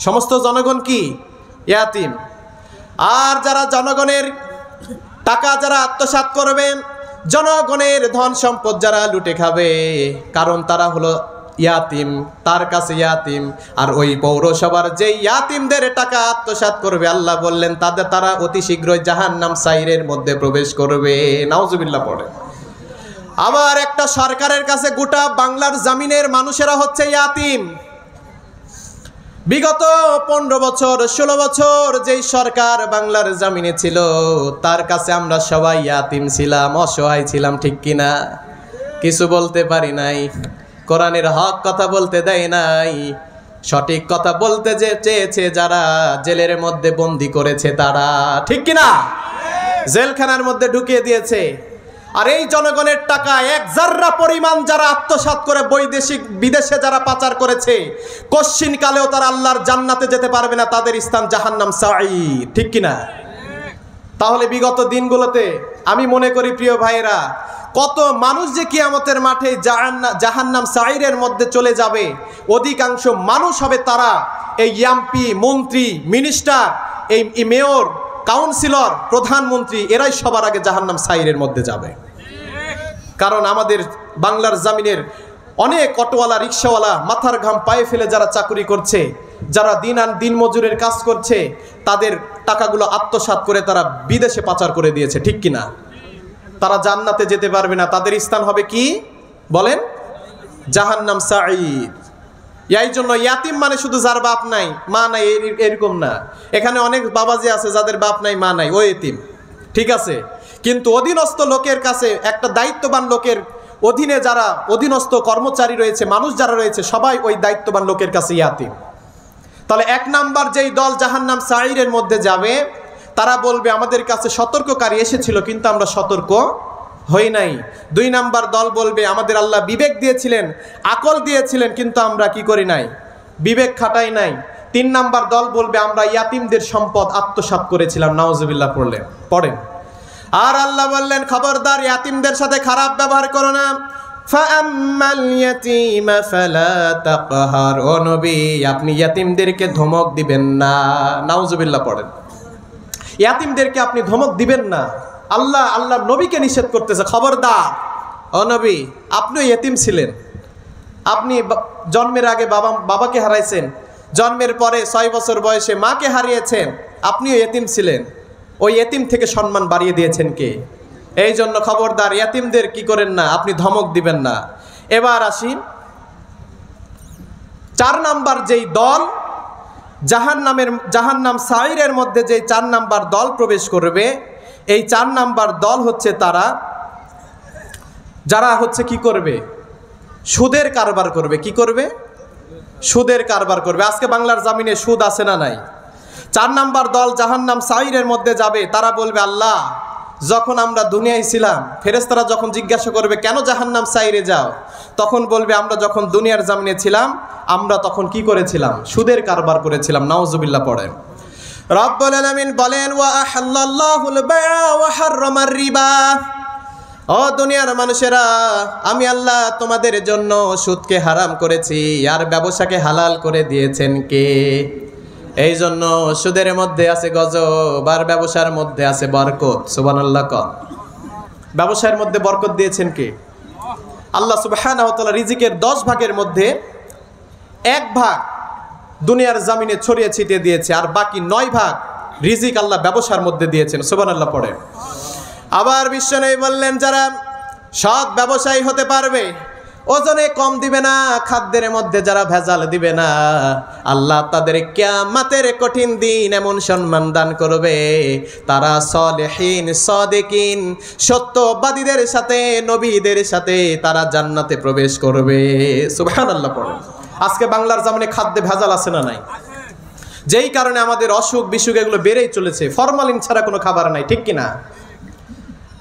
সমস্ত জনগণ কি? ইয়াতিম। আর যারা জনগণের টাকা যারা আত্মসাৎ করবে, জনগণের ধন সম্পদ যারা লুটে খাবে, কারণ তারা হলো ইয়াতিম, তার কাছে ইয়াতিম। আর ওই পৌরসভার যে ইয়াতিমদের টাকা আত্মসাৎ করবে, আল্লাহ বললেন তারা অতি শীঘ্রই জাহান্নাম সাইরের মধ্যে প্রবেশ করবে। নাউজুবিল্লাহ পড়ে। আবার একটা সরকারের কাছে গোটা বাংলার জমিনের মানুষেরা হচ্ছে ইয়াতিম। বিগত 15 বছর 16 বছর যেই সরকার বাংলার জমিনে ছিল, তার কাছে আমরা সবাই ইয়াতিম ছিলাম, অসহায় ছিলাম, ঠিক কিনা? কিছু বলতে পারি নাই, কোরআনের হক কথা বলতে দেয় নাই, সঠিক কথা বলতে যে চেয়েছে যারা জেলের মধ্যে বন্দি করেছে তারা, ঠিক কিনা? জেলখানার মধ্যে ঢুকিয়ে দিয়েছে। আর এই জনগণের টাকা এক জাররা পরিমাণ যারা আত্মসাৎ করে বৈদেশিক বিদেশে যারা পাচার করেছে, কশ্চিন কালেও তারা আল্লাহর জান্নাতে যেতে পারবে না, তাদের স্থান জাহান্নাম সাঈর, ঠিক কিনা? তাহলে বিগত দিনগুলোতে আমি মনে করি প্রিয় ভাইরা, কত মানুষ যে কিয়ামতের মাঠে জাহান্নাম সাঈরের মধ্যে চলে যাবে, অধিকাংশ মানুষ হবে তারা এই এমপি, মন্ত্রী, মিনিস্টার, এই মেয়র, কাউন্সিলর, প্রধানমন্ত্রী, এরাই সবার আগে জাহান্নাম সাঈরের মধ্যে যাবে। কারণ আমাদের বাংলার জমিনের অনেক অটোওয়ালা, রিক্সাওয়ালা মাথার ঘাম পায়ে ফেলে যারা চাকরি করছে, যারা দিন মজুরের কাজ করছে, তাদের টাকাগুলো আত্মসাৎ করে তারা বিদেশে পাচার করে দিয়েছে, ঠিক কিনা? তারা জান্নাতে যেতে পারবে না, তাদের স্থান হবে কি বলেন? জাহান্নাম সাঈর। এই জন্য ইয়াতিম মানে শুধু যার বাপ নাই মা নাই এরকম না। এখানে অনেক বাবাজি আছে যাদের বাপ নাই মা নাই, ও ইয়াতিম, ঠিক আছে। কিন্তু অধীনস্থ লোকের কাছে, একটা দায়িত্ববান লোকের অধীনে যারা অধীনস্থ কর্মচারী রয়েছে, মানুষ যারা রয়েছে, সবাই ওই দায়িত্ববান লোকের কাছে ইয়াতিম। তাহলে 1 নাম্বার যেই দল জাহান্নাম সাঈরের মধ্যে যাবে, তারা বলবে আমাদের কাছে সতর্ককারী এসেছিল কিন্তু আমরা সতর্ক হই নাই। 2 নাম্বার দল বলবে আমাদের আল্লাহ বিবেক দিয়েছিলেন, আকল দিয়েছিলেন, কিন্তু আমরা কি করি নাই? বিবেক খাটাই নাই। 3 নাম্বার দল বলবে আমরা ইয়াতিমদের সম্পদ আত্মসাৎ করেছিলাম। নাউজুবিল্লাহ পড়েন। আর আল্লাহ বললেন খবরদার ইয়াতিমদের সাথে খারাপ ব্যবহার করো না। ফাআম্মাল ইয়াতীমা ফালা তাকহার, ও নবী আপনি ইয়াতিমদেরকে ধমক দিবেন না। নাউজুবিল্লাহ পড়েন। ইয়াতিমদেরকে আপনি ধমক দিবেন না, আল্লাহ নবীকে নিষেধ করতেছে, খবরদার ও নবী আপনিও ইয়েতিম ছিলেন, আপনি জন্মের আগে বাবাকে হারাইছেন, জন্মের পরে 6 বছর বয়সে মাকে হারিয়েছেন, আপনিও ইয়েতিম ছিলেন, ওই ইয়েতিম থেকে সম্মান বাড়িয়ে দিয়েছেন কে? এই জন্য খবরদার ইয়াতিমদের কি করেন না, আপনি ধমক দিবেন না। এবার আসি 4 নাম্বার যেই দল জাহান্নাম সাঈরের মধ্যে যে 4 নাম্বার দল প্রবেশ করবে, এই 4 নাম্বার দল হচ্ছে তারা যারা হচ্ছে কি করবে? সুদের কারবার করবে। কি করবে? সুদের কারবার করবে। আজকে বাংলার জমিনে সুদ আছে না নাই? 4 নাম্বার দল জাহান্নাম সাঈরের মধ্যে যাবে, তারা বলবে আল্লাহ যখন আমরা দুনিয়ায় ছিলাম, ফেরেশতারা যখন জিজ্ঞাসা করবে কেন জাহান্নাম সাঈরে যাও, তখন বলবে আমরা যখন দুনিয়ার জমিনে ছিলাম আমরা তখন কি করেছিলাম? সুদের কারবার করেছিলাম। নাউজুবিল্লাহ পড়েন। রব্বুল আলামিন বলেন ওয়া আহাল্লাল্লাহুল বাইআ ওয়া হাররামার রিবা, ও দুনিয়ার মানুষেরা আমি আল্লাহ তোমাদের জন্য সুদকে হারাম করেছি আর ব্যবসাকে হালাল করে দিয়েছেন কে? এই জন্য সুদের মধ্যে আছে গজব আর ব্যবসার মধ্যে আছে বরকত। সুবহানাল্লাহ। কম ব্যবসার মধ্যে বরকত দিয়েছেন কে? আল্লাহ সুবহানাহু ওয়া তাআলা রিজিকের 10 ভাগের মধ্যে 1 ভাগ দুনিয়ার জমিনে ছড়িয়ে ছিটিয়ে দিয়েছে, আর বাকি 9 ভাগ রিজিক আল্লাহ ব্যবসার মধ্যে দিয়েছেন। সুবহানাল্লাহ পড়ে। আবার বিশ্বনবী বললেন যারা সৎ ব্যবসায়ী হতে পারবে, ওজনে কম দিবে না, খাদ্যের মধ্যে যারা ভেজাল দিবে না, আল্লাহ তাদের কিয়ামতের কঠিন দিন এমন সম্মান দান করবে, তারা সলিহিন সাদিকিন সত্যবাদীদের সাথে, নবীদের সাথে তারা জান্নাতে প্রবেশ করবে। সুবহানাল্লাহ পড়ে। আজকে বাংলার জমিনে খাদ্যে ভেজাল আছে না নাই? যেই কারণে আমাদের অসুখ বিসুখ এগুলো বেড়েই চলেছে। ফরমালিন ছাড়া কোনো খাবার নাই, ঠিক কিনা?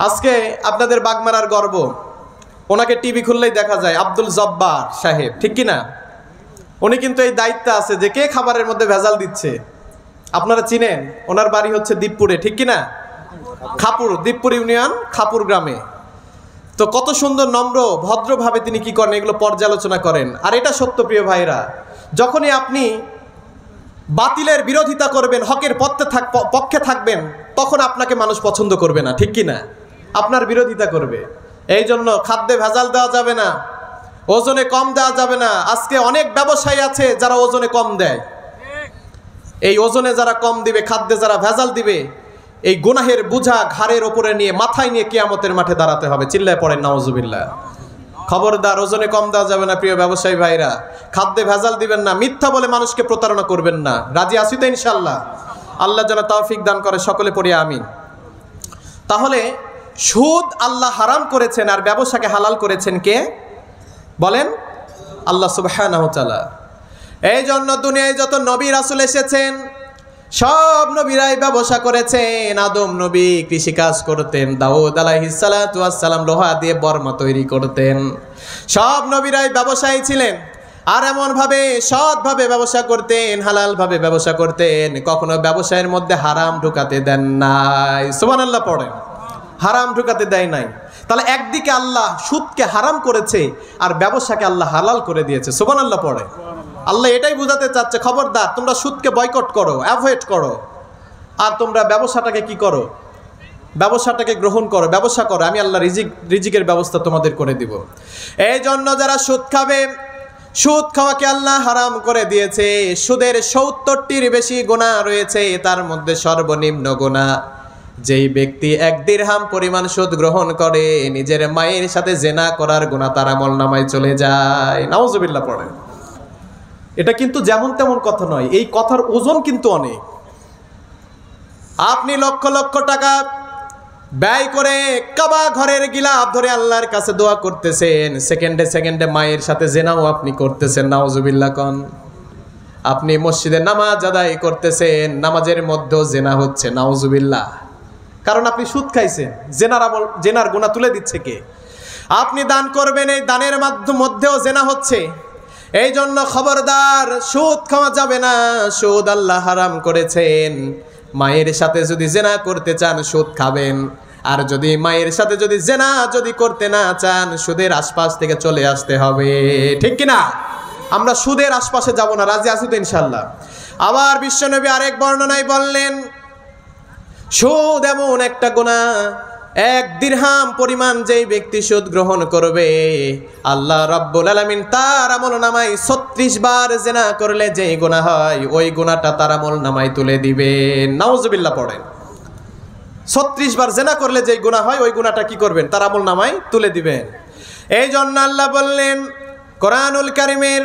আজকে আপনাদের বাগমারার গর্ব, ওনাকে টিভি খুললেই দেখা যায় আব্দুল জব্বার সাহেব, ঠিক কিনা? উনি কিন্তু এই দায়িত্বে আছে যে কে খাবারের মধ্যে ভেজাল দিচ্ছে। আপনারা চিনেন, ওনার বাড়ি হচ্ছে দীপপুরে, ঠিক কিনা? খাপুর, দীপপুর ইউনিয়ন খাপুর গ্রামে। তো কত সুন্দর নম্র ভদ্রভাবে তিনি কি করেন, এগুলো পর্যালোচনা করেন। আর এটা সত্য প্রিয় ভাইরা, যখনই আপনি বাতিলের বিরোধিতা করবেন, হকের পক্ষে থাকবেন, তখন আপনাকে মানুষ পছন্দ করবে না, ঠিক কিনা? আপনার বিরোধিতা করবে। এই জন্য খাদ্যে ভেজাল দেওয়া যাবে না, ওজনে কম দেওয়া যাবে না। আজকে অনেক ব্যবসায়ী আছে যারা ওজনে কম দেয়। এই ওজনে যারা কম দিবে, খাদ্যে যারা ভেজাল দিবে, এই গুনাহের বোঝা ঘাড়ের ওপরে নিয়ে, মাথায় নিয়ে কিয়ামতের মাঠে দাঁড়াতে হবে। চিল্লায় পড়েন নাউজুবিল্লাহ। খবরদার, ওজনে কম দেওয়া যাবে না প্রিয় ব্যবসায়ী ভাইরা। খাদ্যে ভেজাল দিবেন না, মিথ্যা বলে মানুষকে প্রতারণা করবেন না। রাজি আছি তো ইনশাল্লাহ? আল্লাহ যেন তৌফিক দান করে, সকলে পড়ি আমিন। তাহলে সুদ আল্লাহ হারাম করেছেন আর ব্যবসাকে হালাল করেছেন কে? বলেন, আল্লাহ সুবহানাহু ওয়া তাআলা। এই জন্য দুনিয়ায় যত নবী রাসূল এসেছেন, সব নবীরাই ব্যবসা করেছেন। আদম নবী কৃষিকাজ করতেন, দাউদ আলাইহিস সালাতু ওয়াস সালাম লোহা দিয়ে বর্মা তৈরি করতেন। সব নবীরাই ব্যবসায়ী ছিলেন, আর এমনভাবে সৎভাবে ব্যবসা করতেন, হালালভাবে ব্যবসা করতেন। কখনো ব্যবসায়ের মধ্যে হারাম ঢুকাতে দেন নাই। সুবহানাল্লাহ পড়েন, হারাম ঢুকাতে দেয় নাই। তাহলে একদিকে আল্লাহ সুদকে হারাম করেছে আর ব্যবসাকে আল্লাহ হালাল করে দিয়েছে। সুবহানাল্লাহ পড়ে। আল্লাহ এটাই বোঝাতে চাচ্ছে, খবরদার তোমরা সুদকে বয়কট করো, অ্যাভয়েড করো, আর তোমরা ব্যবসাটাকে কি করো? ব্যবসাটাকে গ্রহণ করো, ব্যবসা করো, আমি আল্লাহ রিজিকের ব্যবস্থা তোমাদের করে দিব। এই জন্য যারা সুদ খাবে, সুদ খাওয়াকে আল্লাহ হারাম করে দিয়েছে। সুদের ৭০টির বেশি গুনাহ রয়েছে, তার মধ্যে সর্বনিম্ন গুনাহ যেই ব্যক্তি ১ দিরহাম পরিমাণ সুদ গ্রহণ করে, নিজের মায়ের সাথে জেনা করার গুনাহ তার আমলনামায় চলে যায়। নাউজুবিল্লাহ পড়ে। এটা কিন্তু যেমন তেমন কথা নয়, এই কথার ওজন কিন্তু অনেক। আপনি লক্ষ লক্ষ টাকা ব্যয় করে কাবা ঘরের গিলাফ ধরে আল্লাহর কাছে দোয়া করতেছেন, সেকেন্ডে সেকেন্ডে মায়ের সাথে জেনাও আপনি করতেছেন। নাউজুবিল্লাহ কন। আপনি মসজিদে নামাজ আদায় করতেছেন, নামাজের মধ্যেও জেনা হচ্ছে। নাউজুবিল্লাহ। কারণ আপনি সুদ খাইছেন। জেনার গুনাহ তুলে দিচ্ছে কে? আপনি দান করবেন, এই দানের মধ্যেও জেনা হচ্ছে। এই জন্য খবরদার, সুদ খাওয়া যাবে না। সুদ আল্লাহ হারাম করেছেন। মায়ের সাথে যদি জেনা করতে চান, সুদ খাবেন। আর যদি মায়ের সাথে যদি জেনা করতে না চান, সুদের আশপাশ থেকে চলে আসতে হবে, ঠিক কিনা? আমরা সুদের আশপাশে যাব না। রাজি আছি তো ইনশাল্লাহ? আবার বিশ্বনবী আরেক বর্ণনায় বললেন, সুদ এমন একটা গুনাহ, ১ দিরহাম পরিমাণ যেই ব্যক্তি সুদ গ্রহণ করবে, আল্লাহ রাব্বুল আলামিন তার আমলনামায় ৩৬ বার জিনা করলে যেই গুনাহ হয়, ওই গুনাহটা তার আমলনামায় তুলে দিবেন। নাউজুবিল্লাহ পড়েন। ৩৬ বার জিনা করলে যেই গুনাহ হয়, ওই গুনাহটা কি করবেন? তার আমলনামায় তুলে দিবেন। এই জন্য আল্লাহ বললেন কোরআনুল কারীমের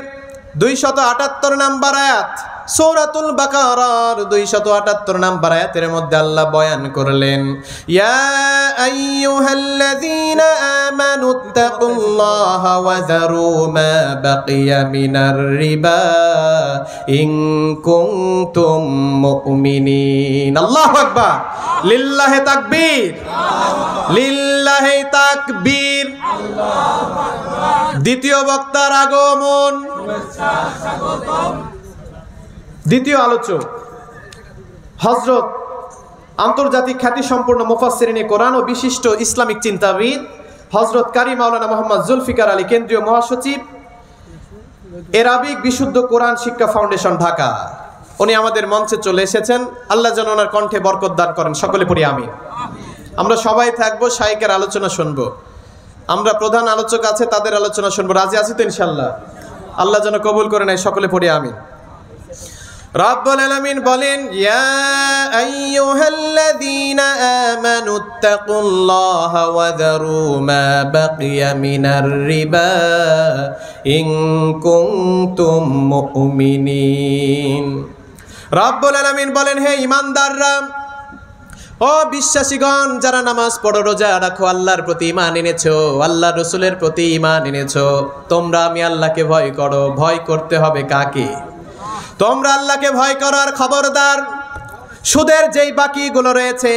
২৭৮ নম্বর আয়াত, সূরাতুল বাকারার ২৭৮ নম্বর আয়াতের মধ্যে আল্লাহ বয়ান করলেন, ইয়া আইয়ুহাল্লাযীনা আমানুত্তাকুল্লাহা ওয়া যারু মা বাকিয়া মিনার রিবা ইন কুনতুম মুমিনিন। আল্লাহু আকবার। লিল্লাহি তাকবীর, লিল্লাহি তাকবীর। দ্বিতীয় বক্তার আগমন। দ্বিতীয় আলোচক হযরত আন্তর্জাতিক খ্যাতি সম্পন্ন মুফাসসিরিনে কোরআন ও বিশিষ্ট ইসলামিক চিন্তাবিদ হযরত কারি মাওলানা মোহাম্মদ জুলফিকার আলী, কেন্দ্রীয় মহাসচিব, এরাবিক বিশুদ্ধ কোরআন শিক্ষা ফাউন্ডেশন, ঢাকা। উনি আমাদের মঞ্চে চলে এসেছেন। আল্লাহ যেন ওনার কণ্ঠে বরকত দান করেন। সকলে পড়ি আমিন। আমরা সবাই থাকবো, শাইখের আলোচনা শুনবো। আমরা প্রধান আলোচক আছে, তাদের আলোচনা শুনবো। রাজি আছি তো ইনশাআল্লাহ? আল্লাহ যেন কবুল করে নেয়। সকলে পড়ি আমিন। রব্বুল আলামিন বলেন, ইয়া আইয়ুহাল্লাযীনা আমানুত্তাকুল্লাহা ওয়া যারু মা বাকিয়া মিনার রিবা ইন কুনতুম মুমিনিন। রব্বুল আলামিন বলেন, হে ঈমানদাররা, ও বিশ্বাসীগণ, যারা নামাজ পড়ো, রোজা রাখো, আল্লাহর প্রতি ঈমান এনেছো, আল্লাহর রাসূলের প্রতি ঈমান এনেছো, তোমরা আমি আল্লাহকে ভয় করো। ভয় করতে হবে কাকে? তোমরা আল্লাহকে ভয় করো আর খবরদার সুদের যেই বাকিগুলো রয়েছে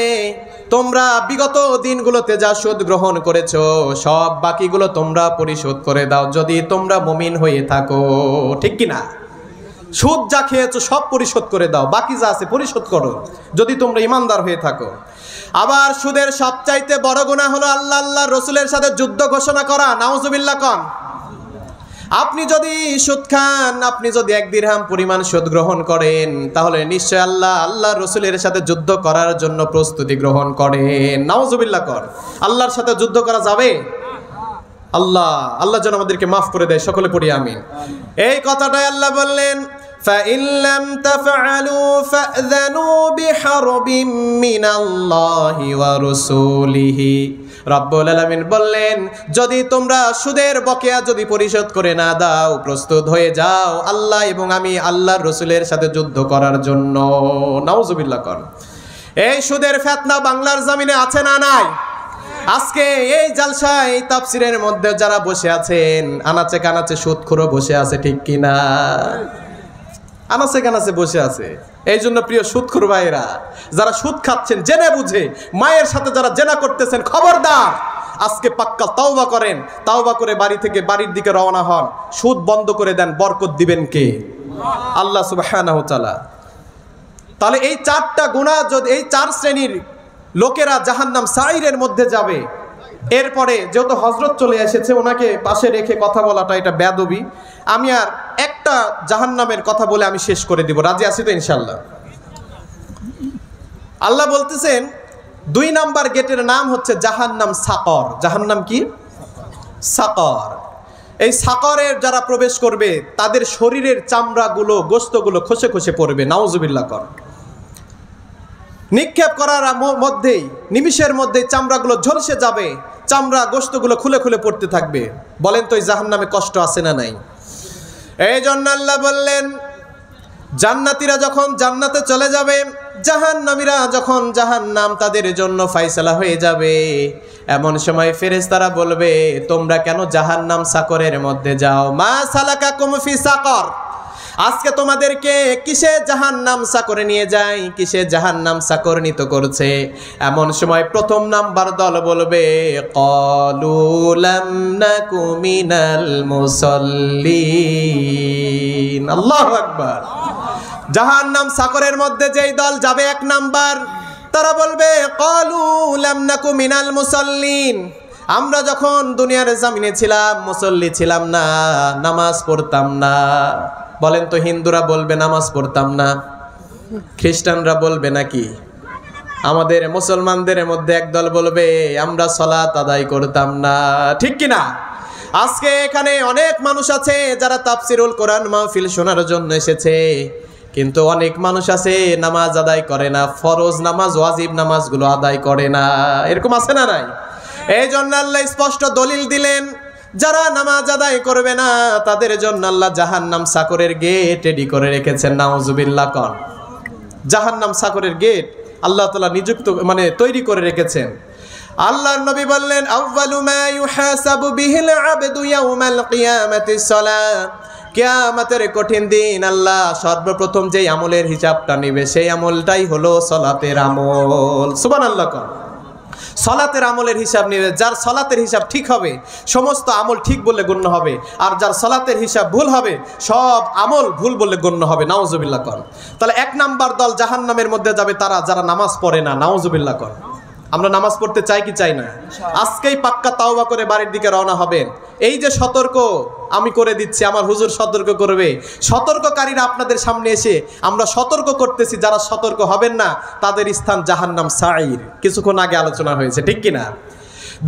তোমরা বিগত দিনগুলোতে যা সুদ গ্রহণ করেছো সব বাকিগুলো তোমরা পরিশোধ করে দাও যদি তোমরা মুমিন হয়ে থাকো। ঠিক কি না? সুদ যা খেয়েছো সব পরিশোধ করে দাও, বাকি যা আছে পরিশোধ করো যদি তোমরা ইমানদার হয়ে থাকো। আবার সুদের সবচাইতে বড় গুনাহ হলো আল্লাহ আল্লাহ রসুলের সাথে যুদ্ধ ঘোষণা করা। নাউজুবিল্লাহ কন। আপনি যদি সুদ খান, আপনি যদি 1 দিরহাম পরিমাণ সুদ গ্রহণ করেন তাহলে নিশ্চয় আল্লাহ আল্লাহ রসুলের সাথে যুদ্ধ করার জন্য প্রস্তুতি গ্রহণ করেন। নাউজুবিল্লাহ কর। আল্লাহর সাথে যুদ্ধ করা যাবে? আল্লাহ যেন আমাদেরকে মাফ করে দেয়, সকলে পড়ি আমিন। এই কথাটাই আল্লাহ বললেন, فَإِن لَّمْ تَفْعَلُوا فَأْذَنُوا بِحَرْبٍ مِّنَ اللَّهِ وَرَسُولِهِ। রব্বুল আলামিন বললেন, যদি তোমরা সুদের বকেয়া যদি পরিশোধ করে না দাও প্রস্তুত হয়ে যাও আল্লাহ এবং আমি আল্লাহর রসুলের সাথে যুদ্ধ করার জন্য। নাউজুবিল্লাহ কর। এই সুদের ফিতনা বাংলার জমিনে আছে না নাই? আজকে এই জালসায় এই তাফসীরের মধ্যে যারা বসে আছেন আনাচে কানাচে সুদখোরও বসে আছে, ঠিক কিনা? আনাচে কানাচে বসে আছে। এই জন্য প্রিয় সুদখোর ভাইয়েরা, যারা সুদ খাচ্ছেন জেনে বুঝে, মায়ের সাথে যারা জেনা করতেছেন, খবরদার আজকে পাক্কা তাওবা করেন। তাওবা করে বাড়ি থেকে বাড়ির দিকে রওনা হন। সুদ বন্ধ করে দেন, বরকত দিবেন কে? আল্লাহ সুবহানাহু ওয়া তাআলা। তাহলে এই 4টা গুনাহ, যদি এই 4 শ্রেণীর লোকেরা জাহান্নাম সাইরের মধ্যে যাবে। এরপরে যেহেতু হযরত চলে এসেছে, ওনাকে পাশে রেখে কথা বলাটা এটা বেয়াদবি। আমি আর একটা জাহান্নামের কথা বলে আমি শেষ করে দিব। রাজি আছি তো ইনশাআল্লাহ? আল্লাহ বলতেছেন 2 নাম্বার গেটের নাম হচ্ছে জাহান্নাম সাকর। জাহান্নাম কি? সাকর। এই সাকরের যারা প্রবেশ করবে তাদের শরীরের চামড়াগুলো, গোশতগুলো খসে খসে পড়বে। নাউজুবিল্লাহ কর। নিক্ষেপ করার মধ্যেই নিমিষের মধ্যেই চামড়াগুলো ঝলসে যাবে, চামড়া গোশতগুলো খুলে খুলে পড়তে থাকবে। বলেন তো এই জাহান্নামে কষ্ট আছে না নাই? এই জন্য আল্লাহ বললেন, জান্নাতীরা যখন জান্নাতে চলে যাবে, জাহান্নামীরা যখন জাহান্নাম তাদের জন্য ফায়সালা হয়ে যাবে, এমন সময় ফেরেশতারা বলবে, তোমরা কেন জাহান্নাম সাকরের মধ্যে যাও? মা সালাকাকুম ফি সাকর। আজকে তোমাদেরকে কিসে জাহান্নাম সাকরে নিয়ে যায়, কিসে জাহান্নাম সাকরনিত করছে? এমন সময় প্রথম নাম্বার দল বলবে, ক্বালু লাম নাকু মিনাল মুসাল্লিন। আল্লাহু আকবার। জাহান্নাম সাকরের মধ্যে যেই দল যাবে 1 নাম্বার, তারা বলবে, ক্বালু লাম নাকু মিনাল মুসাল্লিন। আমরা যখন দুনিয়ার জমিনে ছিলাম মুসল্লি ছিলাম না, নামাজ পড়তাম না। বলেন তো হিন্দুরা বলবে নামাজ পড়তাম না, খ্রিস্টানরা বলবে নাকি? আমাদের মুসলমানদের মধ্যে একদল বলবে আমরা সালাত আদায় করতাম না, ঠিক কি না? আজকে এখানে অনেক মানুষ আছে যারা তাফসিরুল কোরআন মাহফিল শোনার জন্য এসেছে, কিন্তু অনেক মানুষ আছে নামাজ আদায় করে না, ফরজ নামাজ ওয়াজিব নামাজগুলো আদায় করে না। এরকম আছে না নাই? এই জন্য আল্লাহ স্পষ্ট দলিল দিলেন, যারা নামাজ আদায় করবে না তাদের জন্য আল্লাহ জাহান্নাম সাকরের গেট রেডি করে রেখেছেন। নাউজুবিল্লাহ কন। জাহান্নাম সাকরের গেট আল্লাহ তাআলা নিযুক্ত তৈরি করে রেখেছেন। আল্লাহর নবী বললেন, আউয়ালু মা ইউহাসাবু বিহিল আবদু ইয়াউমাল কিয়ামাতিস সালাত। কিয়ামতের কঠিন দিন আল্লাহ সর্বপ্রথম যেই আমলের হিসাবটা নেবে সেই আমলটাই হলো সালাতের আমল। সুবহানাল্লাহ কন। সলাতের আমলের হিসাব নেবে। যার সলাতের হিসাব ঠিক হবে সমস্ত আমল ঠিক বলে গণ্য হবে, আর যার সলাতের হিসাব ভুল হবে সব আমল ভুল বলে গণ্য হবে। নাউজুবিল্লাহ কর। তাহলে 1 নাম্বার দল জাহান্নামের মধ্যে যাবে তারা যারা নামাজ পড়ে না। নাউজুবিল্লাহ কর। আমরা নামাজ পড়তে চাই কি চাই না? আজকেই পাক্কা তাওবা করে বাড়ির দিকে রওনা হবেন। এই যে সতর্ক আমি করে দিচ্ছি, আমার হুজুর সতর্ক করবে, সতর্ককারীরা আপনাদের সামনে এসে আমরা সতর্ক করতেছি, যারা সতর্ক হবেন না তাদের স্থান জাহান্নাম সাইর। কিছুক্ষণ আগে আলোচনা হয়েছে, ঠিক কিনা?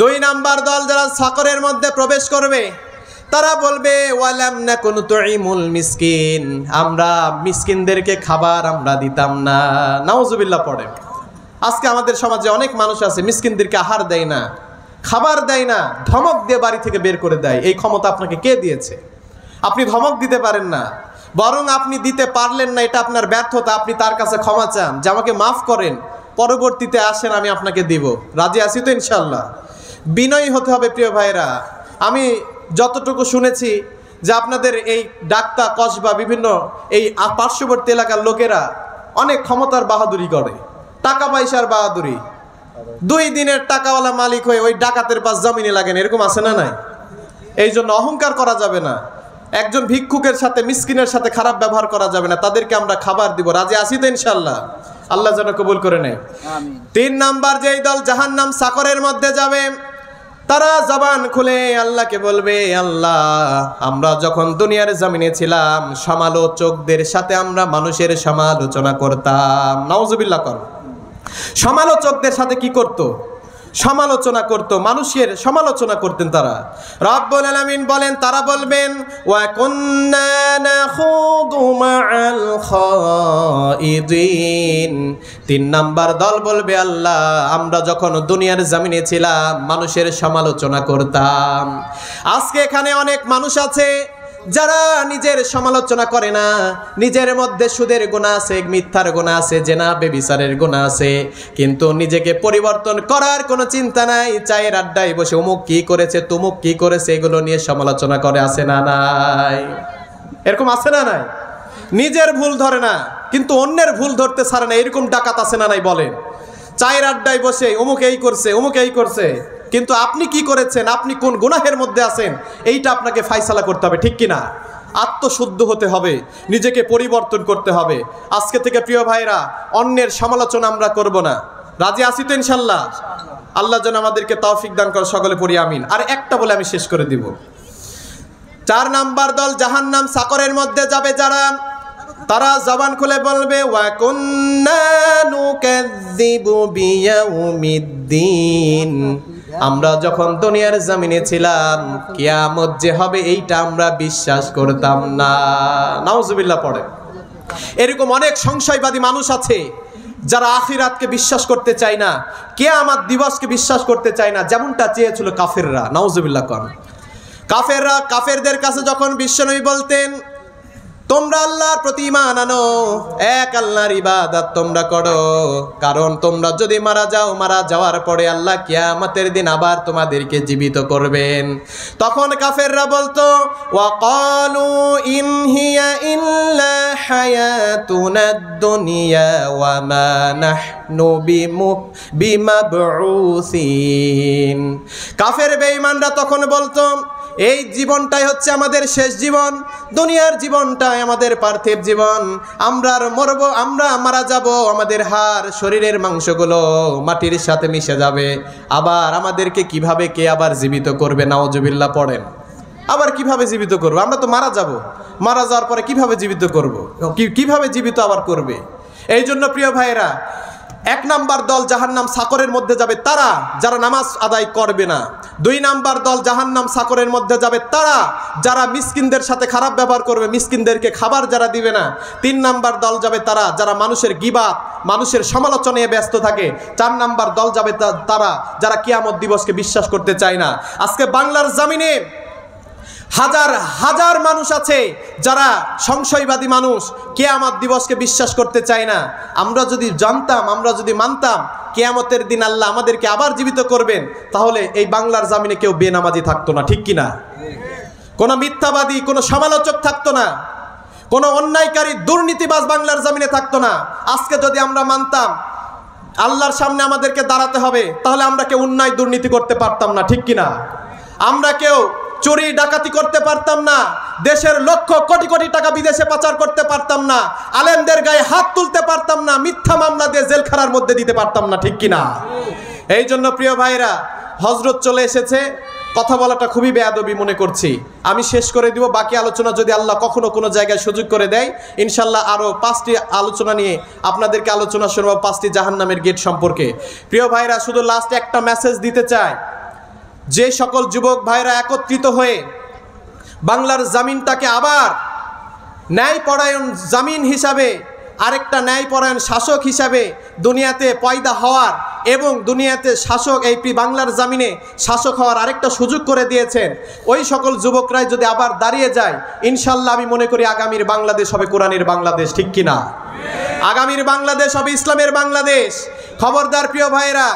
2 নাম্বার দল যারা সাকরের মধ্যে প্রবেশ করবে তারা বলবে, ওয়ালাম নাকুনু তুইমুল মিসকিন। আমরা মিসকিনদেরকে খাবার আমরা দিতাম না। নাউজুবিল্লাহ পড়ে। আজকে আমাদের সমাজে অনেক মানুষ আছে মিসকিনদেরকে আহার দেয় না, খাবার দেয় না, ধমক দিয়ে বাড়ি থেকে বের করে দেয়। এই ক্ষমতা আপনাকে কে দিয়েছে? আপনি ধমক দিতে পারেন না, বরং আপনি দিতে পারলেন না, এটা আপনার ব্যর্থতা। আপনি তার কাছে ক্ষমা চান যে আমাকে মাফ করেন, পরবর্তীতে আসেন আমি আপনাকে দিব। রাজি আছি তো ইনশাআল্লাহ? বিনয়ী হতে হবে প্রিয় ভাইরা। আমি যতটুকু শুনেছি যে আপনাদের এই ডাক্তার কসবা বিভিন্ন এই পার্শ্ববর্তী এলাকার লোকেরা অনেক ক্ষমতার বাহাদুরি করে, টাকা পয়সার বাহাদুরি, 2 দিনের টাকাওয়ালা মালিক হয়ে ওই ডাকাতের পাশ জমিনে লাগেন, এরকম আছে না নাই? এই জন্য অহংকার করা যাবে না, একজন ভিক্ষুকের সাথে মিসকিনের সাথে খারাপ ব্যবহার করা যাবে না, তাদেরকে আমরা খাবার দিব। রাজি আছি তো ইনশাআল্লাহ? আল্লাহ যেন কবুল করে নেয়। 3 নাম্বার যেই দল জাহান্নাম সাকরের মধ্যে যাবে, তারা জবান খুলে আল্লাহকে বলবে, আল্লাহ আমরা যখন দুনিয়ার জমিনে ছিলাম সমালোচকদের সাথে আমরা মানুষের সমালোচনা করতাম। নাউজুবিল্লাহ কর। সমালোচকদের সাথে কি করত? সমালোচনা করত, মানুষের সমালোচনা করতেন তারা। রব্বুল আলামিন বলেন, তারা বলবেন ওয়া কুন্না নাখুদু মাআল খাইদিন। 3 নাম্বার দল বলবে, আল্লাহ আমরা যখন দুনিয়ার জমিনে ছিলাম মানুষের সমালোচনা করতাম। আজকে এখানে অনেক মানুষ আছে যারা নিজের সমালোচনা করে না, নিজের মধ্যে সুদের গুনাহ আছে, মিথ্যার গুনাহ আছে, জেনা বেবিচারের গুনাহ আছে, কিন্তু নিজেকে পরিবর্তন করার কোনো চিন্তা নাই। চায়ের আড্ডায় বসে অমুক কি করেছে, তুমুক কি করেছে, এগুলো নিয়ে সমালোচনা করে, আছে না নাই? এরকম আছে না নাই? নিজের ভুল ধরে না কিন্তু অন্যের ভুল ধরতে ছাড়ে না, এরকম ডাকাত আছে না নাই বলেন? চায়ের আড্ডায় বসে অমুক এই করছে, অমুক এই করছে, কিন্তু আপনি কি করেছেন, আপনি কোন গুনাহের মধ্যে আছেন, এইটা আপনাকে ফায়সালা করতে হবে, ঠিক কিনা? আত্মশুদ্ধ হতে হবে, নিজেকে পরিবর্তন করতে হবে। আজকে থেকে প্রিয় ভাইরা অন্যের সমালোচনা আমরা করব না। রাজি আছি তো ইনশাআল্লাহ? আল্লাহ যেন আমাদেরকে তৌফিক দান করে, সকলে পড়ি আমিন। আর একটা বলে আমি শেষ করে দিব। 4 নাম্বার দল জাহান্নাম সাকরের মধ্যে যাবে যারা, তারা জবান খুলে বলবে ওয়া কুন্না নুকাযযিবু বিয়াউমিদ্দিন। আমরা যখন দুনিয়ার জমিনে ছিলাম কিয়ামত যে হবে এইটা আমরা বিশ্বাস করতাম না। নাউজুবিল্লাহ পড়ে। এরকম অনেক সংশয়বাদী মানুষ আছে যারা আখিরাতকে বিশ্বাস করতে চায় না, কিয়ামত দিবসকে বিশ্বাস করতে চায় না, যেমনটা চেয়েছিল কাফেররা। নাউজুবিল্লাহ কোন কাফেররা, কাফেরদের কাছে যখন বিশ্বনবী বলতেন তোমরা আল্লাহর প্রতি ঈমান আনো, এক আল্লাহর ইবাদত তোমরা করো, কারণ তোমরা যদি মারা যাও, মারা যাওয়ার পরে আল্লাহ কিয়ামতের দিন আবার তোমাদেরকে জীবিত করবেন। তখন কাফেররা বলতো ওয়া ক্বালু ইন হিয়া ইল্লা হায়াতুনাদ দুনিয়া ওয়া মা নাহনু বিমাবউসিন। কাফের বেঈমানরা তখন বলতো এই জীবনটাই হচ্ছে আমাদের শেষ জীবন, দুনিয়ার জীবনটাই আমাদের পার্থিব জীবন, আমরা আর মরব, আমরা মারা যাব, আমাদের হাড় শরীরের মাংসগুলো মাটির সাথে মিশে যাবে, আবার আমাদেরকে কিভাবে কে আবার জীবিত করবে? নাউজুবিল্লাহ পড়েন। আবার কিভাবে জীবিত করবে? আমরা তো মারা যাব, মারা যাওয়ার পরে কিভাবে জীবিত করব? কিভাবে জীবিত আবার করবে? এই জন্য প্রিয় ভাইয়েরা 1 নাম্বার দল জাহান্নাম সাকরের মধ্যে যাবে তারা যারা নামাজ আদায় করবে না। 2 নাম্বার দল জাহান্নাম সাকরের মধ্যে যাবে তারা যারা মিসকিনদের সাথে খারাপ ব্যবহার করবে, মিসকিনদেরকে খাবার যারা দিবে না। 3 নাম্বার দল যাবে তারা যারা মানুষের গীবাত, মানুষের সমালোচনায় ব্যস্ত থাকে। 4 নাম্বার দল যাবে তারা যারা কিয়ামত দিবসকে বিশ্বাস করতে চায় না। আজকে বাংলার জমিনে হাজার হাজার মানুষ আছে যারা সংশয়বাদী মানুষ, কিয়ামত দিবসকে বিশ্বাস করতে চায় না। আমরা যদি জানতাম, আমরা যদি মানতাম কিয়ামতের দিন আল্লাহ আমাদেরকে আবার জীবিত করবেন, তাহলে এই বাংলার জমিনে কেউ বেনামাজি থাকতো না, ঠিক কিনা? কোনো মিথ্যাবাদী, কোনো সমালোচক থাকতো না, কোনো অন্যায়কারী দুর্নীতিবাজ বাংলার জমিনে থাকতো না। আজকে যদি আমরা মানতাম আল্লাহর সামনে আমাদেরকে দাঁড়াতে হবে, তাহলে আমরা কেউ অন্যায় দুর্নীতি করতে পারতাম না, ঠিক কিনা? আমরা কেউ চুরি ডাকাতি করতে পারতাম না, দেশের লক্ষ কোটি কোটি টাকা বিদেশে পাচার করতে পারতাম না, আলেমদের গায়ে হাত তুলতে পারতাম না, মিথ্যা মামলা দিয়ে জেলখানার মধ্যে দিতে পারতাম না, ঠিক কিনা? এই জন্য প্রিয় ভাইরা হজরত চলে এসেছে, কথা বলাটা খুবই বেয়াদবি মনে করছি, আমি শেষ করে দিব। বাকি আলোচনা যদি আল্লাহ কখনো কোনো জায়গায় সুযোগ করে দেয় ইনশাল্লাহ আরও 5টি আলোচনা নিয়ে আপনাদেরকে আলোচনা শোনাবো 5টি জাহান্নামের গেট সম্পর্কে। প্রিয় ভাইরা শুধু লাস্টে একটা মেসেজ দিতে চাই, যে সকল যুবক ভাইরা একত্রিত হয়ে বাংলার জমিনটাকে আবার ন্যায়পরায়ণ জমিন হিসাবে, আরেকটা ন্যায়পরায়ণ শাসক হিসাবে দুনিয়াতে পয়দা হওয়ার এবং দুনিয়াতে শাসক, এই বাংলার জমিনে শাসক হওয়ার আরেকটা সুযোগ করে দিয়েছেন, ওই সকল যুবকরাই যদি আবার দাঁড়িয়ে যায় ইনশাল্লাহ আমি মনে করি আগামীর বাংলাদেশ হবে কোরআনের বাংলাদেশ, ঠিক কিনা? আগামীর বাংলাদেশ হবে ইসলামের বাংলাদেশ। খবরদার প্রিয় ভাইরা,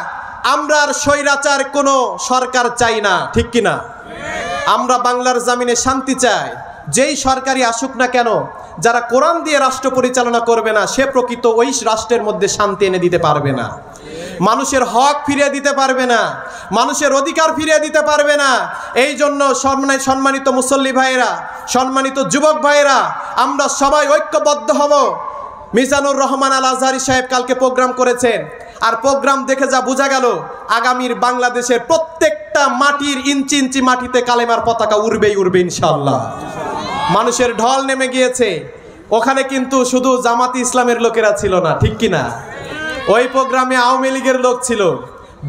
আমরা আর স্বৈরাচার কোনো সরকার চাই না, ঠিক কিনা? আমরা বাংলার জমিনে শান্তি চাই, যেই সরকারি আসুক না কেন, যারা কোরআন দিয়ে রাষ্ট্র পরিচালনা করবে না, সে প্রকৃত ওই রাষ্ট্রের মধ্যে শান্তি এনে দিতে পারবে না, মানুষের হক ফিরিয়ে দিতে পারবে না, মানুষের অধিকার ফিরিয়ে দিতে পারবে না। এই জন্য সম্মানিত মুসল্লি ভাইয়েরা, সম্মানিত যুবক ভাইয়েরা, আমরা সবাই ঐক্যবদ্ধ হব। মিজানুর রহমান আল আজহারি সাহেব কালকে প্রোগ্রাম করেছেন, আর প্রোগ্রাম দেখে যা বোঝা গেল, আগামীর বাংলাদেশের প্রত্যেকটা মাটির ইঞ্চি ইঞ্চি মাটিতে কালেমার পতাকা উড়বেই উড়বে ইনশাআল্লাহ। মানুষের ঢল নেমে গিয়েছে। ওখানে কিন্তু শুধু জামাতি ইসলামের লোকেরা ছিল না, ঠিক কিনা? ওই প্রোগ্রামে আওয়ামী লীগের লোক ছিল,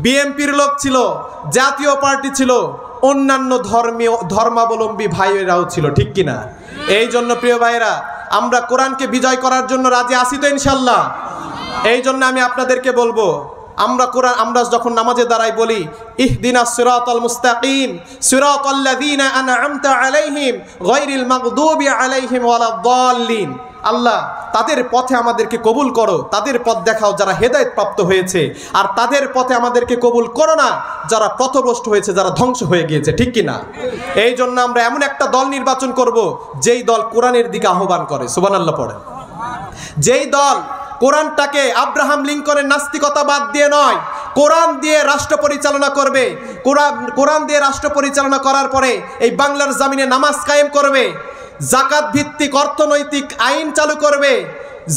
বিএনপির লোক ছিল, জাতীয় পার্টি ছিল, অন্যান্য ধর্মাবলম্বী ভাইয়েরাও ছিল, ঠিক কিনা? এই জন্য প্রিয় ভাইয়েরা, আমরা কোরআনকে বিজয় করার জন্য রাজি আছি তো ইনশাআল্লাহ? এই জন্য আমি আপনাদেরকে বলবো, আমরা যখন নামাজে দাঁড়াই বলি ইহদিনাস সিরাতাল মুস্তাকিম সিরাতাল্লাযীনা আন'আমতা আলাইহিম গায়রিল মাগদুবি আলাইহিম ওয়ালাদ-দাল্লিন। আল্লাহ, তাদের পথে আমাদেরকে কবুল করো, তাদের পথ দেখাও যারা হেদায়েত প্রাপ্ত হয়েছে, আর তাদের পথে আমাদেরকে কবুল করো না যারা পথভ্রষ্ট হয়েছে, যারা ধ্বংস হয়ে গিয়েছে, ঠিক কিনা? এই জন্য আমরা এমন একটা দল নির্বাচন করব যেই দল কোরআনের দিকে আহ্বান করে, সুবহানাল্লাহ পড়ে। যেই দল কোরআনটাকে আব্রাহাম লিঙ্কনের নাস্তিকতা বাদ দিয়ে নয়, কোরআন দিয়ে রাষ্ট্র পরিচালনা করবে, কোরআন দিয়ে রাষ্ট্র পরিচালনা করার পরে এই বাংলার জমিনে নামাজ কায়েম করবে, জাকাত ভিত্তিক অর্থনৈতিক আইন চালু করবে,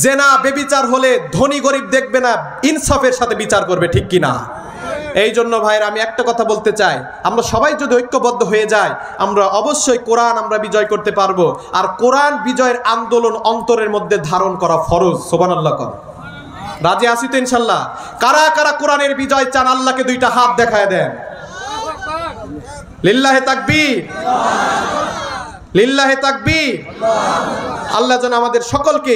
জেনা বেবিচার হলে ধনী গরিব দেখবে না, ইনসাফের সাথে বিচার করবে, ঠিক কিনা? এই জন্য ভাইরা আমি একটা কথা বলতে চাই, আমরা সবাই যদি ঐক্যবদ্ধ হয়ে যাই, আমরা অবশ্যই কোরআন আমরা বিজয় করতে পারবো। আর কোরআন বিজয়ের আন্দোলন অন্তরের মধ্যে ধারণ করা ফরজ। সুবহানাল্লাহ কর। রাজি আছি তো ইনশাআল্লাহ? কারা কারা কোরআনের বিজয় চান আল্লাহকে দুইটা হাত দেখায় দেন। লিল্লাহি তাকবীর, লিল্লাহি তাকবীর। আল্লাহ যেন আমাদের সকলকে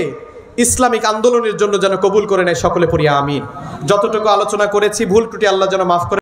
ইসলামিক আন্দোলনের জন্য যেন কবুল করে নেয়, সকলে পড়ি আমিন। যতটুকু আলোচনা করেছি ভুল ত্রুটি আল্লাহ যেন মাফ করে।